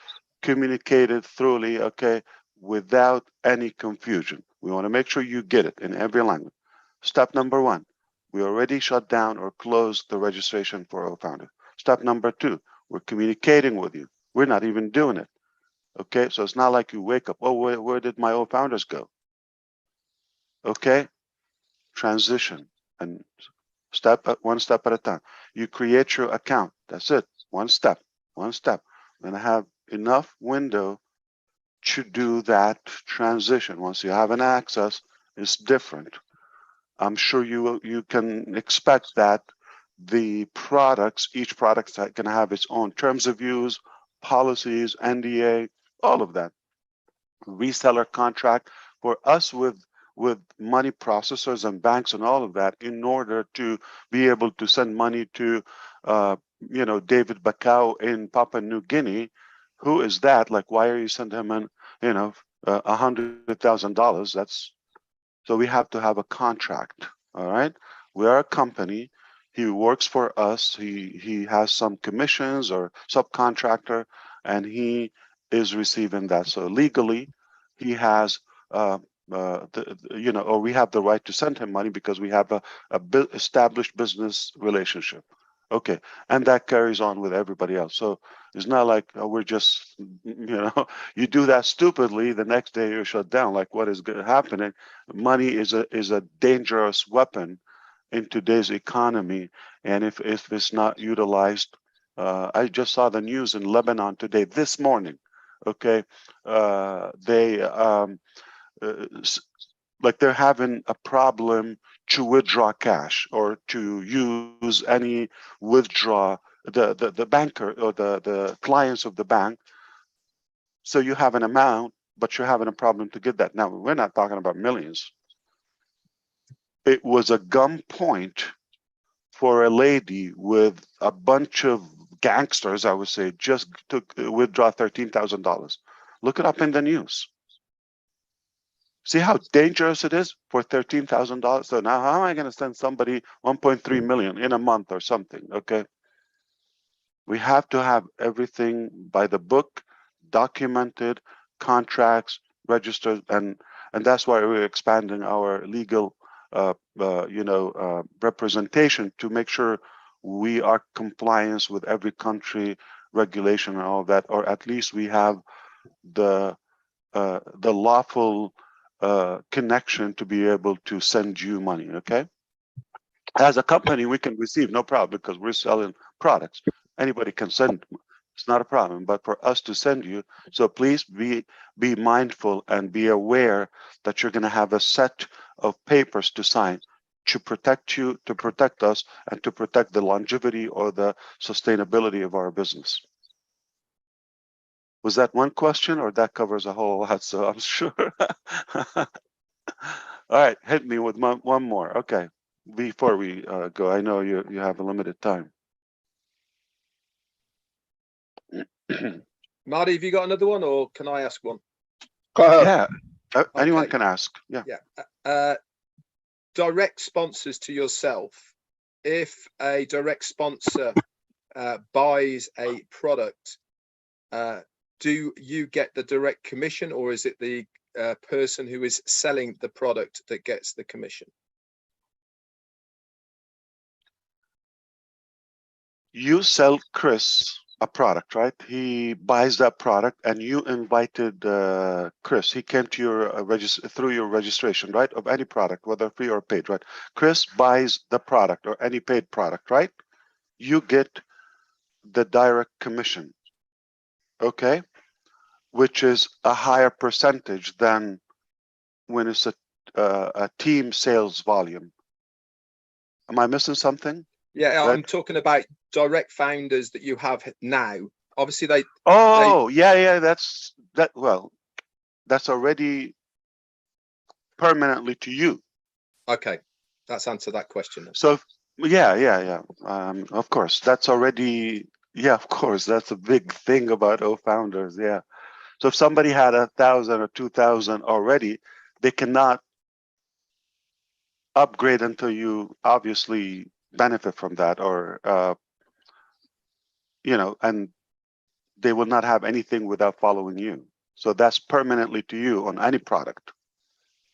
communicated thoroughly, okay, without any confusion. We want to make sure you get it in every language. Step number one, we already shut down or closed the registration for our founder. Step number two, we're communicating with you. We're not even doing it. Okay, so it's not like you wake up, oh, where did my old founders go? Okay, transition and one step at a time. You create your account. That's it. One step. We're gonna have enough window to do that transition. Once you have an access, it's different. I'm sure you can expect that the products, each product is going to have its own terms of use, policies, NDA, all of that. Reseller contract for us with money processors and banks and all of that, in order to be able to send money to David Bacau in Papua New Guinea. Who is that? Like, why are you sending him in $100,000? That's so we have to have a contract. All right, we are a company. He works for us. He has some commissions or subcontractor, and he is receiving that. So legally, he has or we have the right to send him money because we have a established business relationship. Okay, and that carries on with everybody else. So it's not like we're just you do that stupidly, the next day you're shut down. Like, what is happening? Money is a dangerous weapon in today's economy, and if it's not utilized, I just saw the news in Lebanon today, this morning. Okay, they like they're having a problem to withdraw cash or to use any withdraw the banker or the clients of the bank. So you have an amount, but you're having a problem to get that. Now, we're not talking about millions. It was a gunpoint for a lady with a bunch of gangsters, I would say, just to withdraw $13,000. Look it up in the news. See how dangerous it is for $13,000. So now, how am I going to send somebody 1.3 million in a month or something? Okay, we have to have everything by the book, documented, contracts, registered, and that's why we're expanding our legal, representation to make sure we are compliance with every country regulation and all that, or at least we have the lawful connection to be able to send you money. Okay, as a company, we can receive, no problem, because we're selling products. Anybody can send. It's not a problem. But for us to send you, so please be mindful and be aware that you're going to have a set of papers to sign to protect you, to protect us, and to protect the longevity or the sustainability of our business. Was that one question, or that covers a whole lot? So I'm sure. All right, hit me with one more. Okay, before we go, I know you have a limited time. Marty, have you got another one, or can I ask one? Go ahead. Yeah, anyone Okay. can ask. Yeah. Yeah. Direct sponsors to yourself. If a direct sponsor buys a product, do you get the direct commission, or is it the person who is selling the product that gets the commission? you sell Chris a product, right? He buys that product, and you invited Chris. He came to your through your registration, right? Of any product, whether free or paid, right? Chris buys the product or any paid product, right? You get the direct commission, okay? Which is a higher percentage than when it's a team sales volume. Am I missing something? Yeah, I'm talking about direct founders that you have now. Obviously, they. Oh, yeah, well, that's already permanently to you. Okay, that's answered that question. So, yeah. Of course, that's already, yeah, of course, that's a big thing about founders. Yeah. So if somebody had 1,000 or 2,000 already, they cannot upgrade until you obviously benefit from that, or and they will not have anything without following you. So that's permanently to you on any product.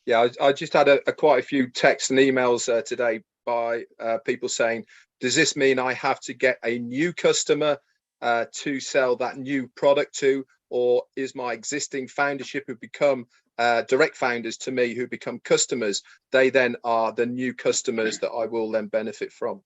Yeah, I just had quite a few texts and emails today by people saying, does this mean I have to get a new customer to sell that new product to, or is my existing foundership who become direct founders to me, who become customers, they then are the new customers that I will then benefit from?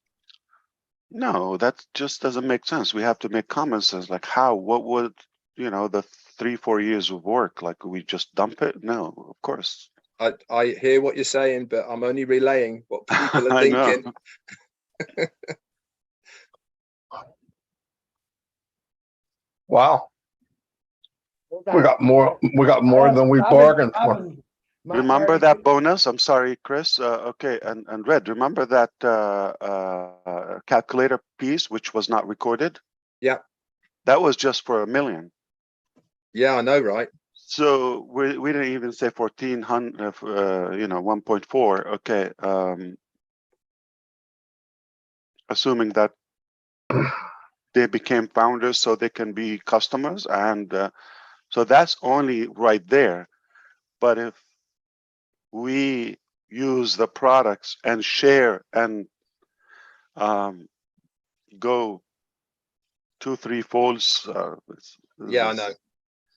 No, that just doesn't make sense. We have to make common sense, like what would, the 3-4 years of work, like we just dump it? No, of course. I hear what you're saying, but I'm only relaying what people are thinking. Wow. We got more than we bargained for. Remember that bonus? I'm sorry, Chris. Okay, and Red, remember that calculator piece which was not recorded? Yeah. That was just for $1 million. Yeah, I know, right? So we didn't even say 1,400, 1.4. Okay. Assuming that they became founders so they can be customers, and so that's only right there. But if we use the products and share and go 2-3 folds, yeah, I know.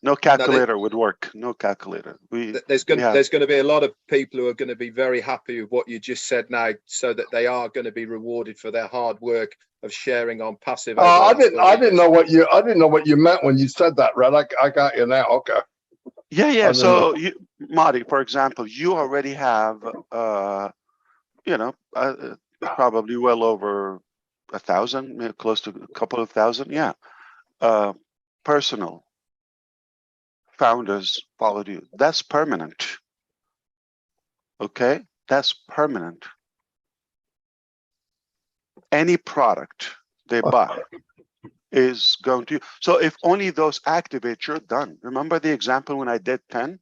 No calculator would work. No calculator. There's going to be a lot of people who are going to be very happy with what you just said now, so that they are going to be rewarded for their hard work of sharing on passive. I didn't know what you meant when you said that, Red. I got you now. Okay. Yeah. So Marty, for example, you already have probably well over 1,000, close to a couple of thousand. Yeah. Personal founders followed you. That's permanent. Okay, that's permanent. Any product they buy is going to. So if only those activate, you're done. Remember the example when I did 10?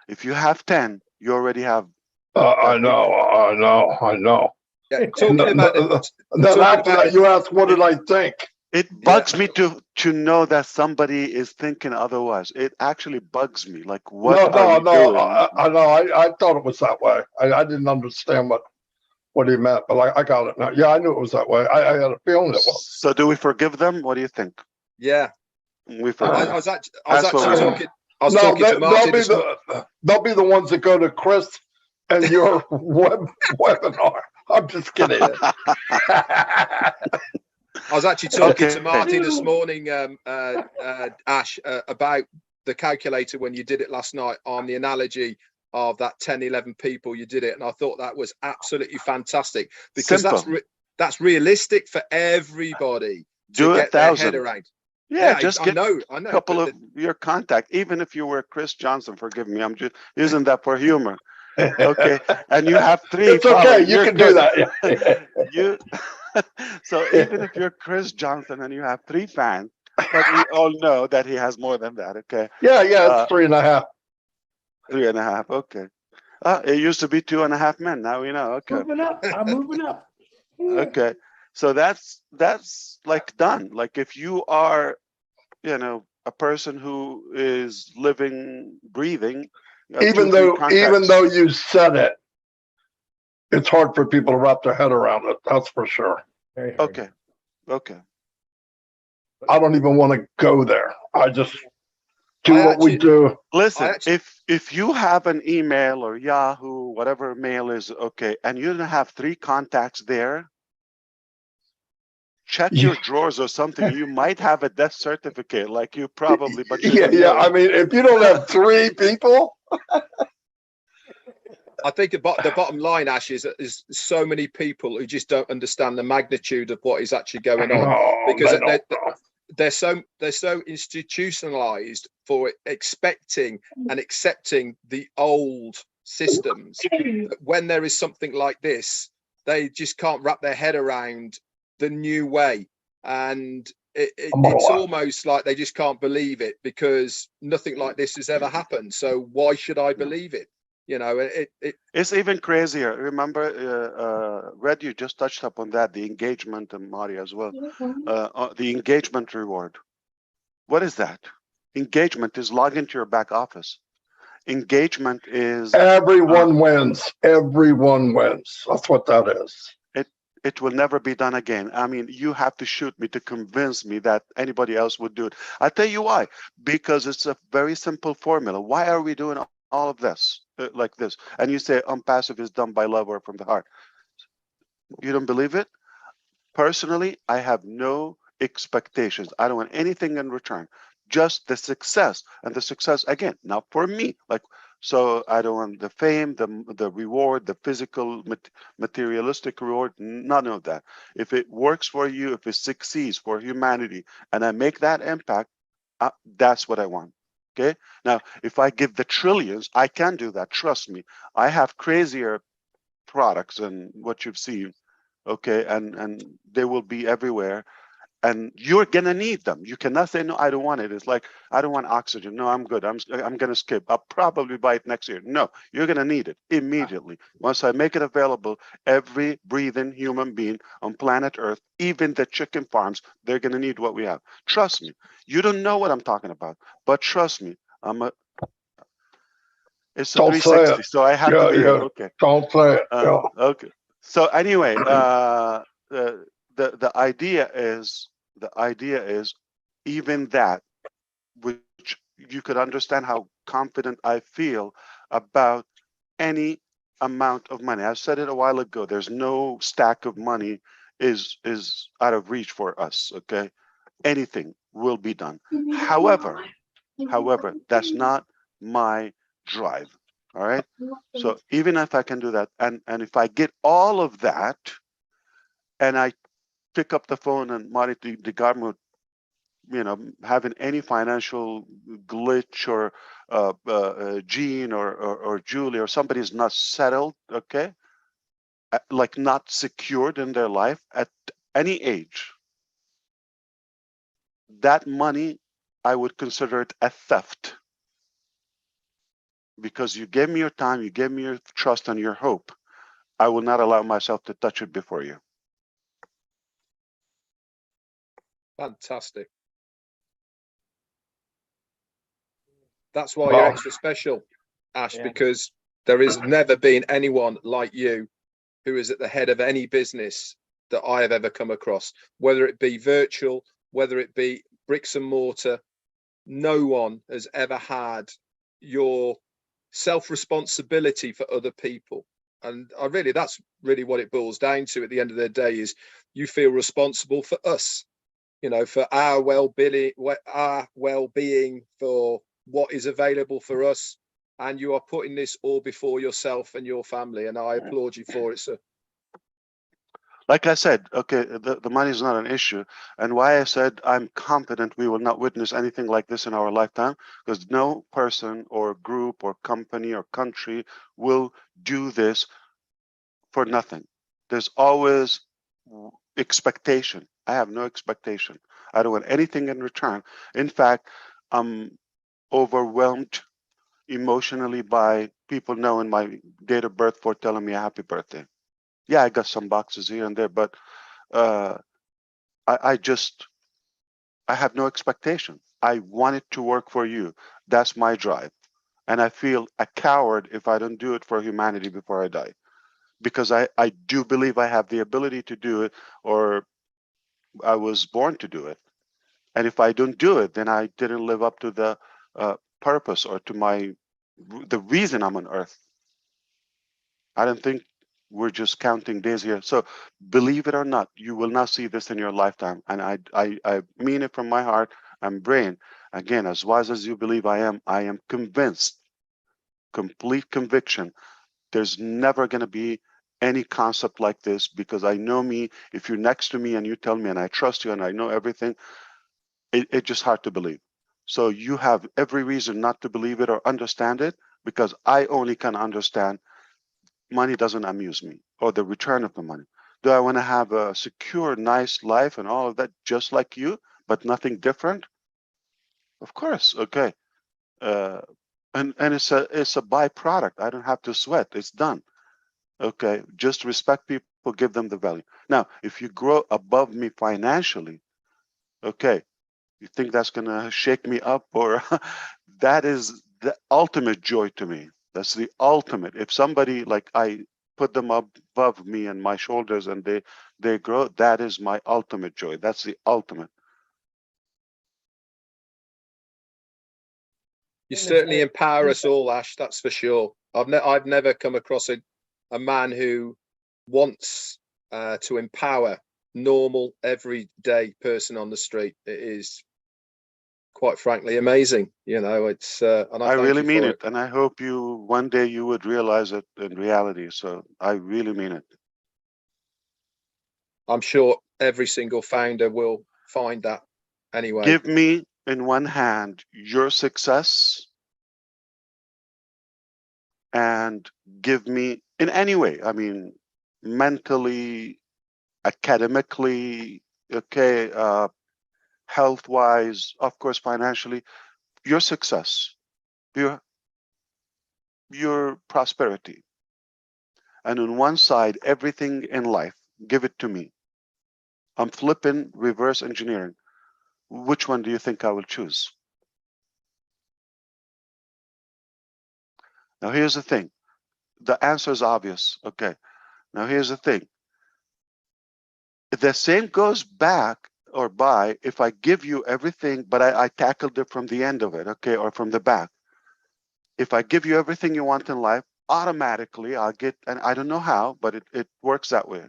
If you have 10, you already have. I know. Yeah, talking about after that, you asked, what did I think? It bugs me to know that somebody is thinking otherwise. It actually bugs me. Like, what are you doing? I know. I thought it was that way. I didn't understand what he meant, but I got it now. Yeah, I knew it was that way. I had a feeling it was. So do we forgive them? What do you think? Yeah. We forgive. I was actually talking to Marty. They'll be the ones that go to Chris and your webinar. I'm just kidding. I was actually talking to Marty this morning, Ash, about the calculator when you did it last night, on the analogy of that 10, 11 people you did it. And I thought that was absolutely fantastic, because that's realistic for everybody to get their head around. Yeah, just get a couple of your contact, even if you were Chris Johnson, forgive me, I'm just using that for humor. Okay, and you have 3. It's okay, you can do that. So even if you're Chris Johnson and you have 3 fans, but we all know that he has more than that. Okay. Yeah, it's 3.5. 3.5. Okay. It used to be 2.5 men. Now we know. Okay. I'm moving up. Okay. So that's like done. Like if you are, a person who is living, breathing. Even though you said it, it's hard for people to wrap their head around it. That's for sure. Okay. Okay. I don't even want to go there. I just do I what we actually- do. Listen, actually- if you have an email or Yahoo, whatever mail is, okay, and you don't have 3 contacts there, check your drawers or something. You might have a death certificate, like you probably, but you Yeah, don't yeah. know. I mean, if you don't have 3 people, I think the bottom line, Ash, is that there's so many people who just don't understand the magnitude of what is actually going on, no, because they don't know. they're so institutionalized for expecting and accepting the old systems that when there is something like this, they just can't wrap their head around the new way, and it's almost like they just can't believe it, because nothing like this has ever happened. So why should I believe it? You know, It's even crazier. Remember, Red, you just touched upon that, the engagement, and Marty as well. The engagement reward. What is that? Engagement is log into your back office. Engagement is Everyone wins. Everyone wins. That's what that is. it will never be done again. I mean, you have to shoot me to convince me that anybody else would do it. I'll tell you why. Because it's a very simple formula. Why are we doing all of this like this? And you say ONPASSIVE is done by love or from the heart. You don't believe it? Personally, I have no expectations. I don't want anything in return. Just the success, and the success again, not for me. Like, so I don't want the fame, the reward, the physical, materialistic reward. None of that. If it works for you, if it succeeds for humanity, and I make that impact, that's what I want. Okay. Now, if I give the trillions, I can do that. Trust me. I have crazier products than what you've seen. Okay, and they will be everywhere, and you're gonna need them. You cannot say no, I don't want it. It's like, I don't want oxygen. No, I'm good. I'm gonna skip. I'll probably buy it next year. No, you're gonna need it immediately. Once I make it available, every breathing human being on planet Earth, even the chicken farms, they're gonna need what we have. Trust me. You don't know what I'm talking about, but trust me. It's a Don't say 360, it. so I have Yeah, to be yeah. okay. Don't say it. Yeah. Okay. So anyway, the idea is even that, which you could understand how confident I feel about any amount of money. I said it a while ago. There's no stack of money is out of reach for us. Okay, anything will be done. However, that's not my drive. All right. So even if I can do that, and if I get all of that, and I pick up the phone and Marty, the government, having any financial glitch or Gene or Julie or somebody is not settled, okay, like not secured in their life at any age, that money, I would consider it a theft, because you gave me your time, you gave me your trust and your hope. I will not allow myself to touch it before you. fantastic. That's why you're extra special, Ash, because there has never been anyone like you who is at the head of any business that I have ever come across, whether it be virtual, whether it be bricks and mortar. No one has ever had your self-responsibility for other people. And that's really what it boils down to at the end of the day, is you feel responsible for us, for our well-being, for what is available for us. And you are putting this all before yourself and your family. And I applaud you for it, sir. Like I said, okay, the money is not an issue. And why I said I'm confident we will not witness anything like this in our lifetime, because no person or group or company or country will do this for nothing. There's always expectation. I have no expectation. I don't want anything in return. In fact, I'm overwhelmed emotionally by people knowing my date of birth for telling me a happy birthday. Yeah, I got some boxes here and there, but uh, I have no expectation. I want it to work for you. That's my drive. And I feel a coward if I don't do it for humanity before I die. Because I do believe I have the ability to do it, or I was born to do it. And if I don't do it, then I didn't live up to the purpose or to the reason I'm on earth. I don't think we're just counting days here. So believe it or not, you will not see this in your lifetime. And I mean it from my heart and brain. Again, as wise as you believe I am convinced, complete conviction, there's never going to be any concept like this, because I know me. If you're next to me and you tell me and I trust you and I know everything, it's just hard to believe. So you have every reason not to believe it or understand it, because I only can understand money doesn't amuse me, or the return of the money. Do I want to have a secure, nice life and all of that, just like you, but nothing different? Of course, okay. Uh, and it's a byproduct. I don't have to sweat. It's done. Okay, just respect people, give them the value. Now, if you grow above me financially, okay, you think that's gonna shake me up, or that is the ultimate joy to me. That's the ultimate. If somebody, like, I put them up above me and my shoulders and they grow, that is my ultimate joy. That's the ultimate. You certainly empower us all, Ash. That's for sure. I've never come across a man who wants to empower normal, everyday person on the street. It is, quite frankly, amazing. You know, it's and I I thank really you mean for it, and I hope you one day you would realize it in reality. So I really mean it. I'm sure every single founder will find that anyway. Give me in one hand your success, and give me in any way. I mean, mentally, academically, okay, health wise, of course, financially, your success, your prosperity. And on one side, everything in life, give it to me. I'm flipping reverse engineering. Which one do you think I will choose? Now, here's the thing. The answer is obvious. Okay. Now, here's the thing. The same goes back or by if I give you everything, but I tackled it from the end of it, okay, or from the back. If I give you everything you want in life, automatically I'll get, and I don't know how, but it works that way.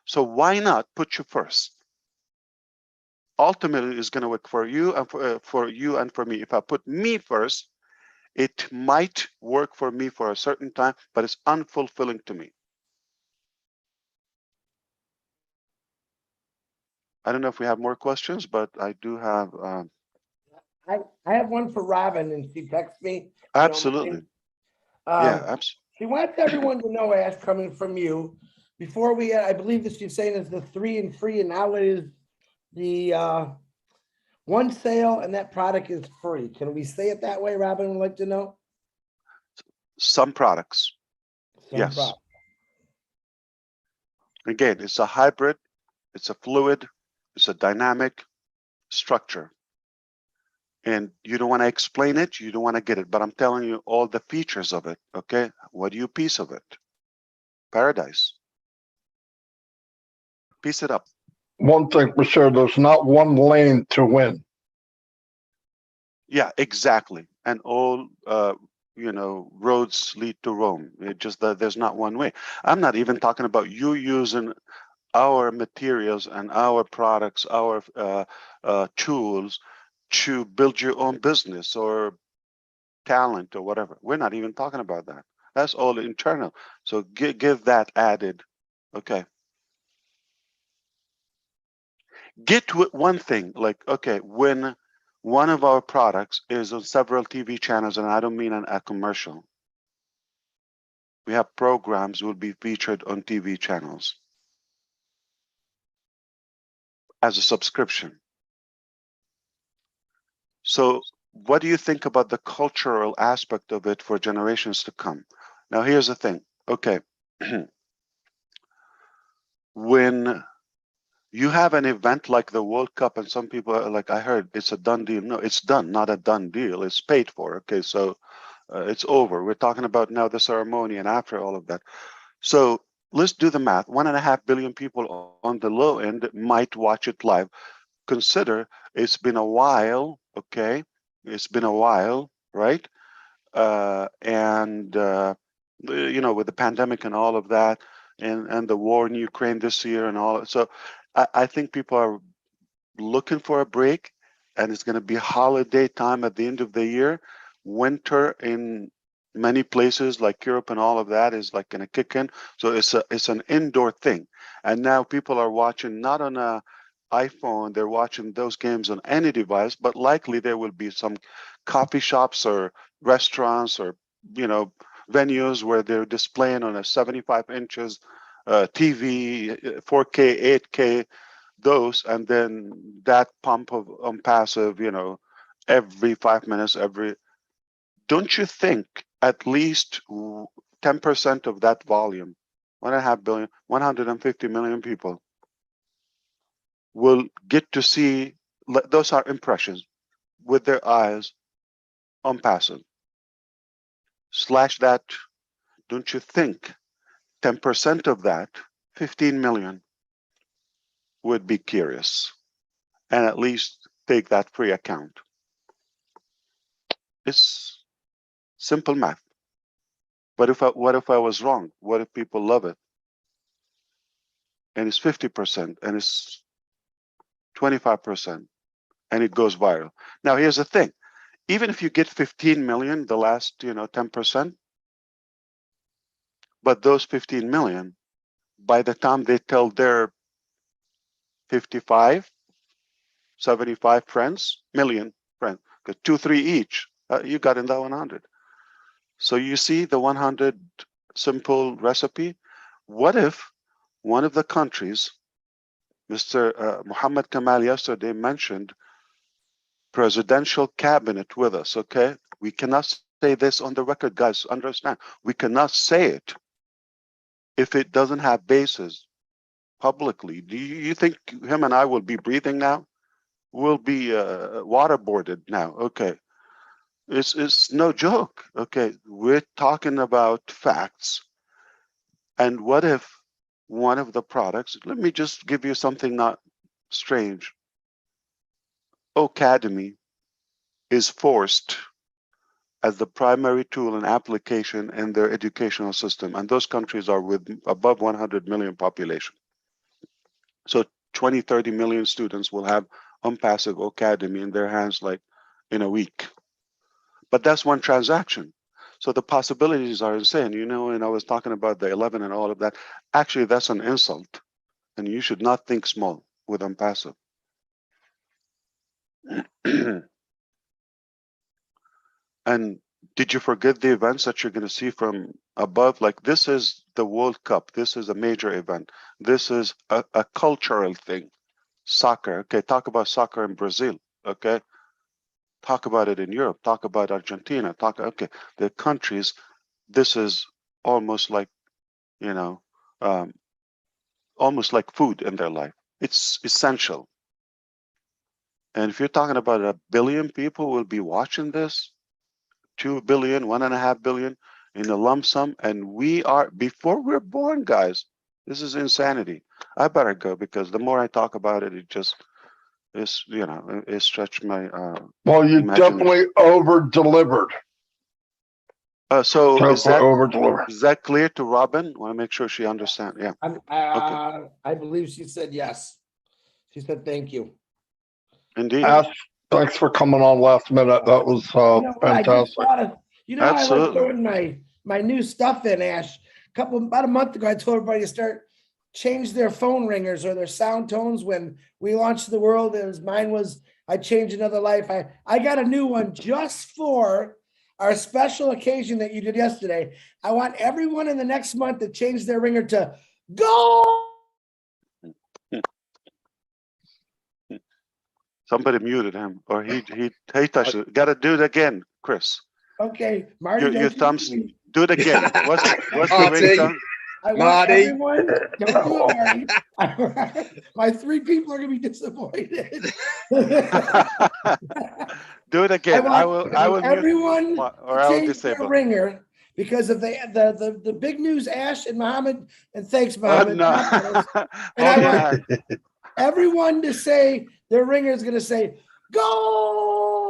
So why not put you first? Ultimately, it's going to work for you and for you and for me. If I put me first, it might work for me for a certain time, but it's unfulfilling to me. I don't know if we have more questions, but I do have. I have one for Robin, and she texts me. Absolutely. Yeah, absolutely. She wants everyone to know, Ash, coming from you. Before we, I believe that she's saying is the 3 and free, and now it is the one sale, and that product is free. Can we say it that way? Robin would like to know. Some products, yes. Product. Again, it's a hybrid, it's a fluid, it's a dynamic structure. And you don't want to explain it, you don't want to get it, but I'm telling you all the features of it, okay? What do you piece of it? Paradise. Piece it up. One thing for sure, there's not one lane to win. Yeah, exactly. And all, roads lead to Rome. It just that there's not one way. I'm not even talking about you using our materials and our products, our tools to build your own business or talent or whatever. We're not even talking about that. That's all internal. So give that added. Okay. Get with one thing, like, okay, when one of our products is on several TV channels, and I don't mean a commercial. We have programs will be featured on TV channels as a subscription. So what do you think about the cultural aspect of it for generations to come? Now, here's the thing. Okay. When you have an event like the World Cup, and some people are like, I heard it's a done deal. No, it's done, not a done deal. It's paid for. Okay, so it's over. We're talking about now the ceremony and after all of that. So let's do the math. 1.5 billion people on the low end might watch it live. Consider it's been a while, okay? It's been a while, right? And with the pandemic and all of that, and the war in Ukraine this year and all. So I think people are looking for a break, and it's going to be holiday time at the end of the year. Winter in many places like Europe and all of that is like going to kick in. So it's an indoor thing, and now people are watching not on a iPhone. They're watching those games on any device, but likely there will be some coffee shops or restaurants or venues where they're displaying on a 75 inches TV, 4K, 8K, those, and then that pump of passive, every 5 minutes, don't you think at least 10% of that volume, 1.5 billion, 150 million people will get to see, those are impressions with their eyes on passive. Slash that, don't you think 10% of that, 15 million, would be curious and at least take that free account? It's simple math. But what if I was wrong? What if people love it? And it's 50% and it's 25% and it goes viral. Now here's the thing. Even if you get 15 million, the last 10%, but those 15 million, by the time they tell their 55, 75 million friends, because 2, 3 each, you got in that 100. So you see the 100 simple recipe. What if one of the countries, Mr. Muhammad Kamal yesterday mentioned presidential cabinet with us, okay? We cannot say this on the record, guys, understand. We cannot say it if it doesn't have basis publicly. Do you think him and I will be breathing now? We'll be waterboarded now, okay? It's no joke, okay? We're talking about facts. And what if one of the products, let me just give you something not strange. Academy is forced as the primary tool and application in their educational system. And those countries are with above 100 million population. So 20, 30 million students will have ONPASSIVE Academy in their hands like in a week. But that's one transaction. So the possibilities are insane. And I was talking about the 11 and all of that. Actually, that's an insult. And you should not think small with ONPASSIVE. And did you forget the events that you're going to see from above? Like, this is the World Cup. This is a major event. This is a cultural thing. Soccer. Okay, talk about soccer in Brazil. Okay, talk about it in Europe. Talk about Argentina. Okay, the countries. This is almost like, almost like food in their life. It's essential. And if you're talking about 1 billion people will be watching this, 2 billion, 1.5 billion in a lump sum, and we are, before we're born, guys, this is insanity. I better go because the more I talk about it, it just is, it stretched my Well, you definitely over delivered. So is over-delivered. that clear to Robin? Want to make sure she understands. Yeah. Okay. I believe she said yes. She said thank you. Indeed. Ash, thanks for coming on last minute. That was fantastic. I like throwing my new stuff in, Ash. About a month ago, I told everybody to change their phone ringers or their sound tones when we launched the world. Mine was I changed another life. I got a new one just for our special occasion that you did yesterday. I want everyone in the next month to change their ringer to go. Somebody muted him, or he touched it. Got to do it again, Chris. Okay, Marty. Your thumbs. Do it again. What's the Marty. ringtone? I want everyone. Don't do it, Marty. My 3 people are going to be disappointed. Do it again. I will. Everyone mute, or I will change disable. their ringer because of the big news, Ash and Muhammad, and thanks, Muhammad. No. And I Okay, want everyone to say their ringer is going to say, "Goal!"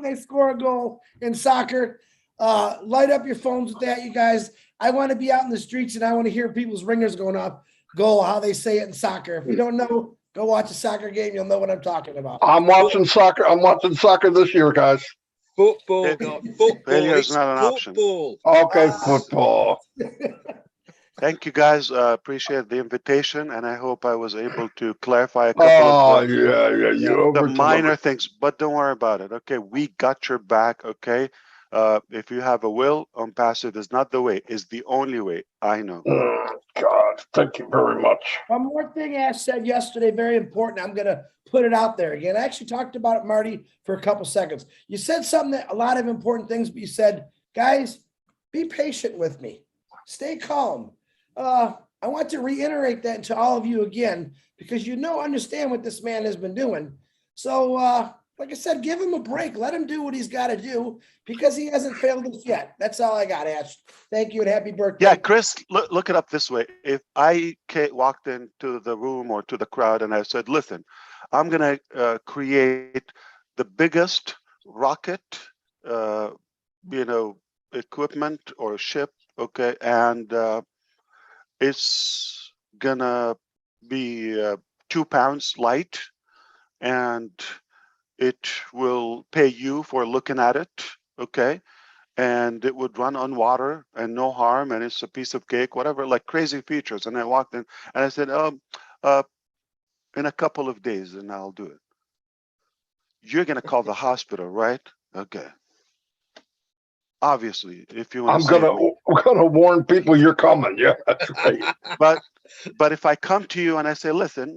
They score a goal in soccer. Light up your phones with that, you guys. I want to be out in the streets and I want to hear people's ringers going off. Goal, how they say it in soccer. If you don't know, go watch a soccer game. You'll know what I'm talking about. I'm watching soccer. I'm watching soccer this year, guys. Football, It- God, football. failure is It's not an option. football. Okay, football. Thank you guys. Appreciate the invitation, and I hope I was able to clarify a couple Oh, of yeah. You the over minor things, but don't worry about it. Okay, we got your back. Okay, if you have a will, ONPASSIVE is not the way; is the only way. I know. God, thank you very much. One more thing Ash said yesterday, very important. I'm going to put it out there again. I actually talked about it, Marty, for a couple seconds. You said something that a lot of important things, but you said, guys, be patient with me. Stay calm. I want to reiterate that to all of you again, because understand what this man has been doing. So, like I said, give him a break. Let him do what he's got to do, because he hasn't failed us yet. That's all I got, Ash. Thank you and happy birthday. Yeah, Chris, look it up this way. If I walked into the room or to the crowd and I said, listen, I'm going to create the biggest rocket, equipment or ship, okay, and it's going to be 2 pounds light, and it will pay you for looking at it, okay? And it would run on water and no harm, and it's a piece of cake, whatever, like crazy features. And I walked in and I said, in a couple of days, and I'll do it. You're gonna call the hospital, right? Okay. Obviously, if you want I'm to save me. gonna warn people you're coming. Yeah, that's right. But if I come to you and I say, listen,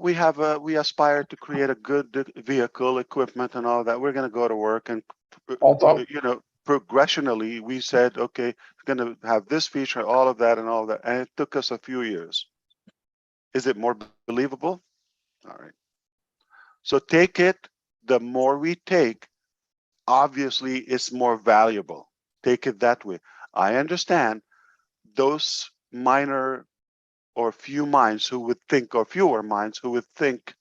we aspire to create a good vehicle, equipment, and all that. We're gonna go to work, and Although, progressionally, we said, okay, we're going to have this feature, all of that, and it took us a few years. Is it more believable? All right. So take it. The more we take, obviously, it's more valuable. Take it that way. I understand those minor or few minds who would think, or fewer minds who would think,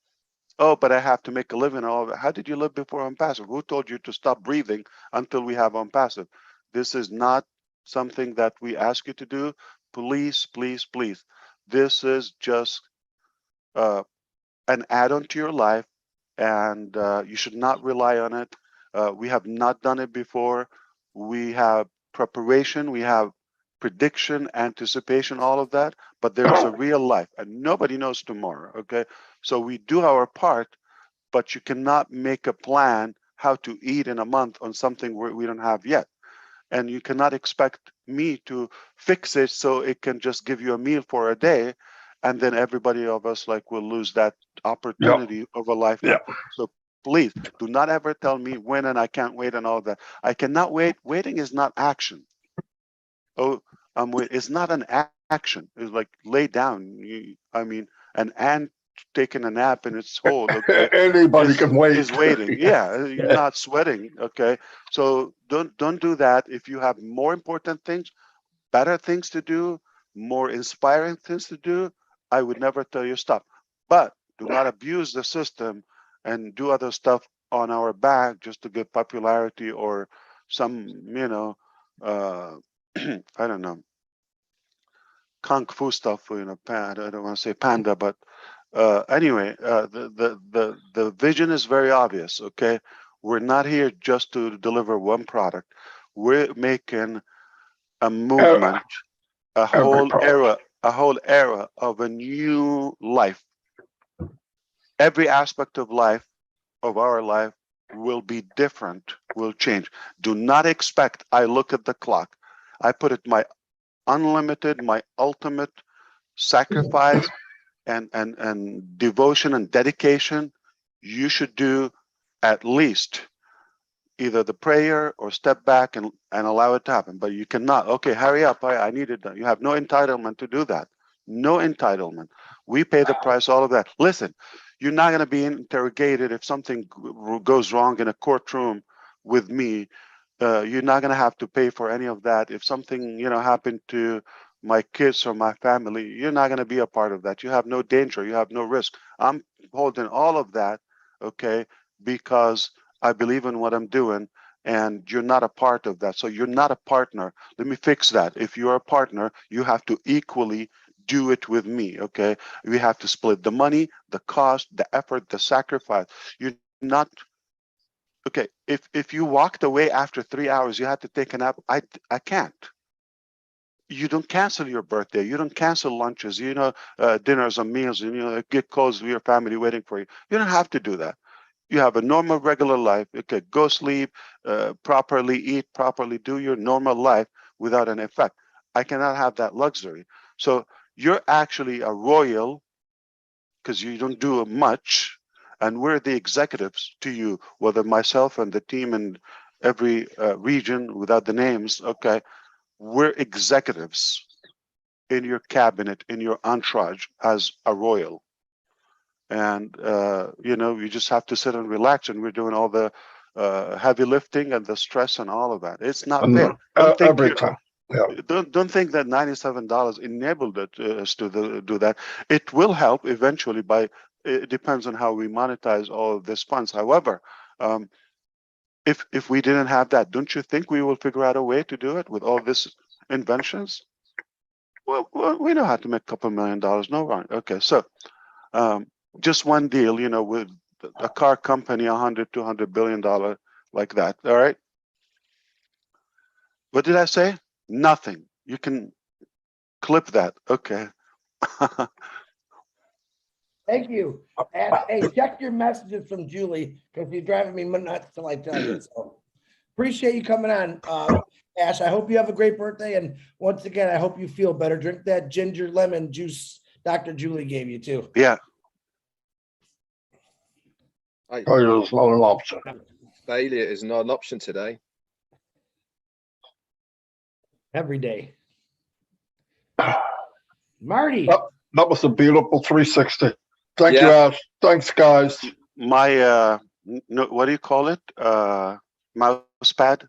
oh, but I have to make a living. All of that. How did you live before ONPASSIVE? Who told you to stop breathing until we have ONPASSIVE? This is not something that we ask you to do. Please, please, please. This is just an add-on to your life, and you should not rely on it. We have not done it before. We have preparation, we have prediction, anticipation, all of that, but there's a real life, and nobody knows tomorrow, okay? So we do our part, but you cannot make a plan how to eat in a month on something we don't have yet. And you cannot expect me to fix it so it can just give you a meal for a day, and then everybody of us will lose that opportunity of a lifetime. So please do not ever tell me when and I can't wait and all that. I cannot wait. Waiting is not action. Oh, it's not an action. It's like lay down. An ant taking a nap in its hole. Okay, anybody can wait. Is waiting. Yeah, you're not sweating. Okay, so don't do that. If you have more important things, better things to do, more inspiring things to do, I would never tell you stop. But do not abuse the system and do other stuff on our back just to get popularity or some, I don't know, kung fu stuff. I don't want to say panda, but anyway, the vision is very obvious. Okay, we're not here just to deliver one product. We're making a movement, a whole era of a new life. Every aspect of our life will be different, will change. Do not expect, I look at the clock, I put it my unlimited, my ultimate sacrifice and devotion and dedication. You should do at least either the prayer or step back and allow it to happen. But you cannot, okay, hurry up, I need it done. You have no entitlement to do that. No entitlement. We pay the price, all of that. Listen, you're not going to be interrogated if something goes wrong in a courtroom with me. You're not going to have to pay for any of that. If something, happened to my kids or my family, you're not going to be a part of that. You have no danger. You have no risk. I'm holding all of that, okay, because I believe in what I'm doing, and you're not a part of that. So you're not a partner. Let me fix that. If you're a partner, you have to equally do it with me, okay? We have to split the money, the cost, the effort, the sacrifice. You're not okay. If you walked away after 3 hours, you had to take a nap. I can't. You don't cancel your birthday. You don't cancel lunches. Dinners and meals. And get calls with your family waiting for you. You don't have to do that. You have a normal, regular life. Okay, go sleep, properly eat, properly do your normal life without an effect. I cannot have that luxury. So you're actually a royal because you don't do much, and we're the executives to you, whether myself and the team in every region without the names, okay, we're executives in your cabinet, in your entourage as a royal. And, you just have to sit and relax, and we're doing all the heavy lifting and the stress and all of that. It's not fair. Every time. Yeah. Don't think that $97 enabled us to do that. It will help eventually. It depends on how we monetize all of these funds. However, if we didn't have that, don't you think we will figure out a way to do it with all these inventions? Well, we know how to make a couple $1 million. No, right? Okay, so just one deal, with a car company, $100-200 billion like that. All right. What did I say? Nothing. You can clip that. Okay. Thank you. Hey, check your messages from Julie because you're driving me nuts till I tell you. So appreciate you coming on, Ash. I hope you have a great birthday. And once again, I hope you feel better. Drink that ginger lemon juice Dr. Julie gave you too. Yeah. Failure is not an option. Failure is not an option today. Every day. Marty. That was a beautiful 360. Thank you, Ash. Thanks, guys. My what do you call it? Mouse pad.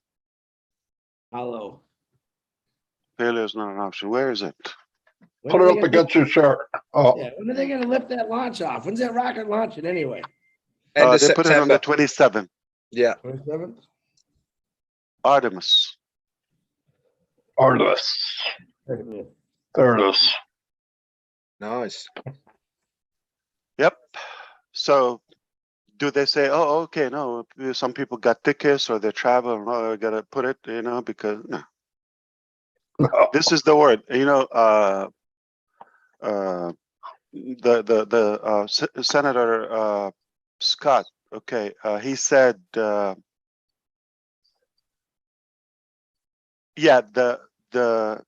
Hello. Failure is not an option. Where is it? Put it up against your shirt. Oh. Yeah, when are they going to lift that launch off? When's that rocket launching anyway? End of They September. put it on the 27th. Yeah. 27th? Artemis. There it is. Nice. Yep. So do they say, oh, okay, no, some people got tickets or they travel, no, I got to put it, because no. This is the word, Senator Scott, okay, he said, yeah, the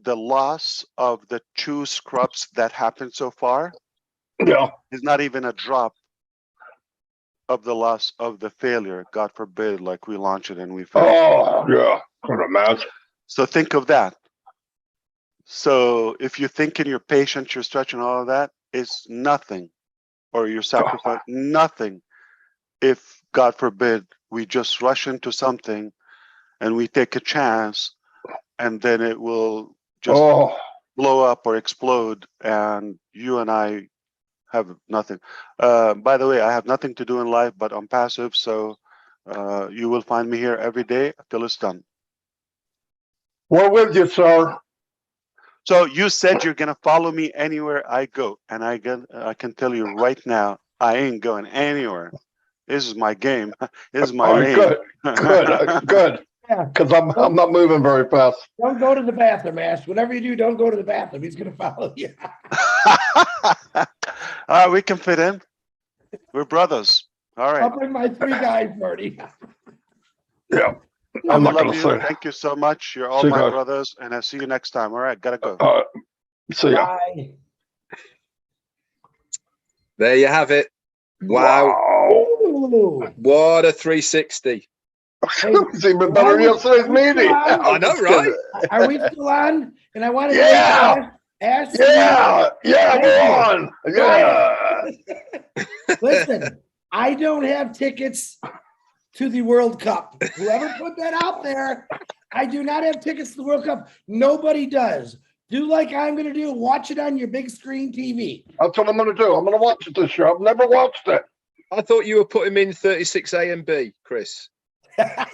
loss of the 2 scrubs that happened so far is not even a drop of the loss of the failure. God forbid, like we launch it and we fail. Oh, yeah. Could imagine. So think of that. So if you're thinking you're patient, you're stretching all of that, it's nothing, or you're sacrificing nothing. If God forbid, we just rush into something and we take a chance, and then it will just blow up or explode, and you and I have nothing. By the way, I have nothing to do in life but I'm passive, so you will find me here every day till it's done. We're with you, sir. So you said you're gonna follow me anywhere I go, and I can tell you right now, I ain't going anywhere. This is my game. This is my lane. Good. Yeah. Because I'm not moving very fast. Don't go to the bathroom, Ash. Whatever you do, don't go to the bathroom. He's going to follow you. We can fit in. We're brothers. All right. I'll bring my 3 guys, Marty. Yeah. I I'm not love going to you. say. Thank you so much. You're all my brothers, and I'll see you next time. All right, gotta go. See ya. Bye. There you have it. Wow. Ooh. What a 360. Hey, it was even better than yesterday's meeting. I know, right? Are we still on? And I want to Ash. Yeah, we're on. Yeah. Listen, I don't have tickets to the World Cup. Whoever put that out there, I do not have tickets to the World Cup. Nobody does. Do like I'm going to do. Watch it on your big screen TV. That's what I'm going to do. I'm going to watch it this year. I've never watched it. I thought you were putting him in 36A and B, Chris.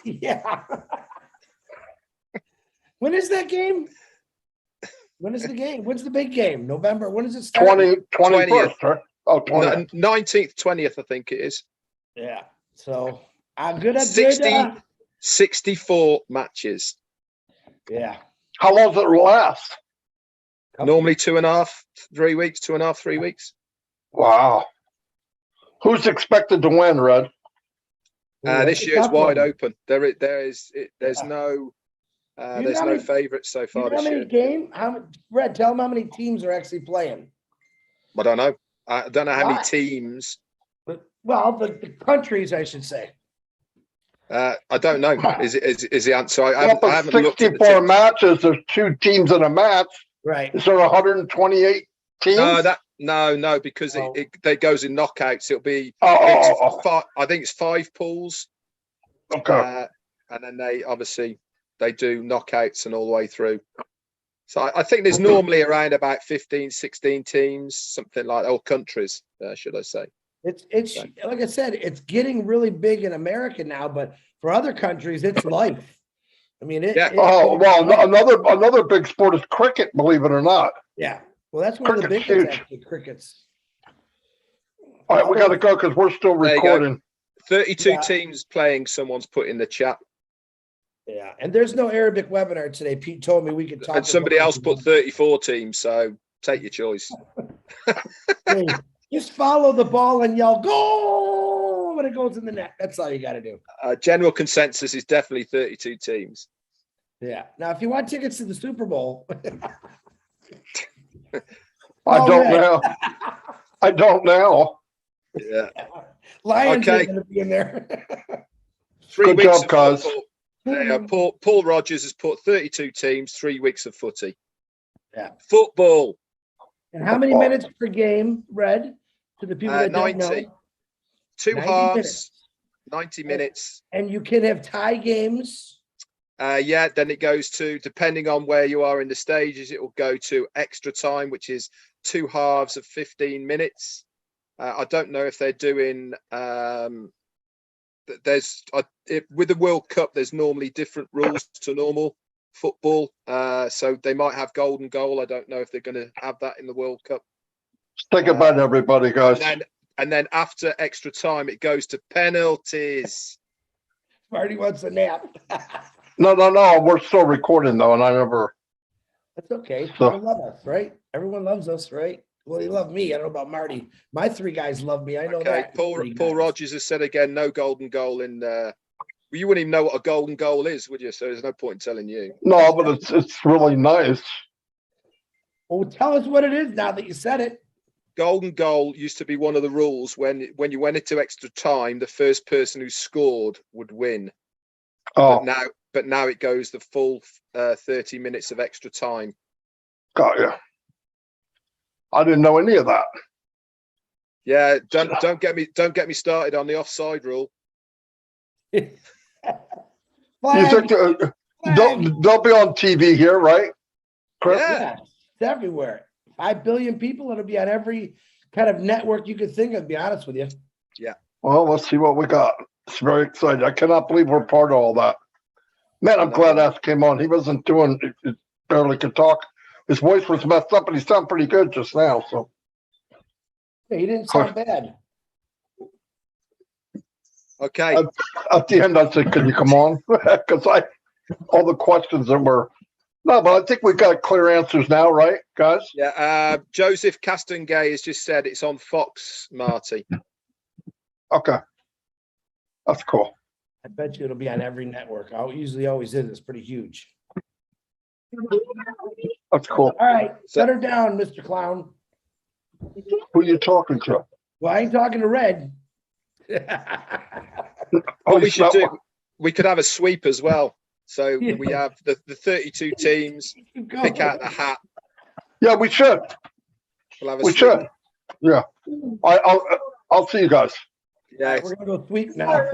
Yeah. When is that game? When is the game? When's the big game? November. When does it start? 21st, right? Oh, 20th. 19th, 20th, I think it is. Yeah. So I'm good at 64 matches. Yeah. How long does it last? Normally 2.5, 3 weeks, 2.5, 3 weeks. Wow. Who's expected to win, Red? This year's wide open. There's no favourites so far this year. Red, tell them how many teams are actually playing. I don't know. I don't know how many teams. Well, the countries, I should say. I don't know. Is the answer? I haven't looked at 64 matches. There's 2 teams in a match. Right. Is there 128 teams? No, because it goes in knockouts. It'll be. I think it's 5 pools. Okay. And then they do knockouts and all the way through. So I think there's normally around about 15, 16 teams, something like that, or countries, should I say. It's like I said, it's getting really big in America now, but for other countries, it's life. I mean, another big sport is cricket, believe it or not. Yeah. Well, that's one of the big ones, actually, crickets. All right, we got to go because we're still recording. 32 teams playing, someone's put in the chat. Yeah, and there's no Arabic webinar today. Pete told me we could talk. And somebody else put 34 teams, so take your choice. Hey, just follow the ball and yell "Goal" when it goes in the net. That's all you got to do. General consensus is definitely 32 teams. Yeah. Now, if you want tickets to the Super Bowl, I don't know. Yeah. Lions are going to be in there. 3 Good weeks job, cuz. Paul Rogers has put 32 teams, 3 weeks of footy. Yeah. Football. And how many minutes per game, Red, to the people that 90. don't know? 2 90 halves, minutes. 90 minutes. And you can have tie games. Then it goes to, depending on where you are in the stages, it will go to extra time, which is 2 halves of 15 minutes. I don't know if they're doing with the World Cup, there's normally different rules to normal football. So they might have golden goal. I don't know if they're going to have that in the World Cup. Think about everybody, guys. And then after extra time, it goes to penalties. Marty wants a nap. No. We're still recording though, and I never. That's okay. People love us, right? Everyone loves us, right? Well, you love me. I don't know about Marty. My 3 guys love me. I know that. Paul Rogers has said again, no golden goal in there. Well, you wouldn't even know what a golden goal is, would you? So there's no point in telling you. No, but it's really nice. Well, tell us what it is now that you said it. Golden goal used to be one of the rules when you went into extra time, the first person who scored would win. Oh, but now it goes the full 30 minutes of extra time. Got you. I didn't know any of that. Yeah, don't get me started on the offside rule. You think they'll be on TV here, right? Chris? Yeah, it's everywhere. 5 billion people. It'll be on every kind of network you could think of, to be honest with you. Yeah. Well, let's see what we got. It's very exciting. I cannot believe we're part of all that. Man, I'm glad Ash came on. He wasn't doing, he barely could talk. His voice was messed up, but he sounded pretty good just now. So Yeah, he didn't sound bad. Okay. At the end, I said, "Can you come on?" Because all the questions that were no, but I think we got clear answers now, right, guys? Yeah. Joseph Castengay has just said it's on Fox, Marty. Okay, that's cool. I bet you it'll be on every network. Usually always is. It's pretty huge. That's cool. All right, set her down, Mr. Clown. Who are you talking to? Well, I ain't talking to Red. What we should do, we could have a sweep as well. So we have the 32 teams, pick out the hat. Yeah, we should. We'll have a we sweep. should. Yeah. I'll see you guys. All right, Yes. we're gonna go sweep now.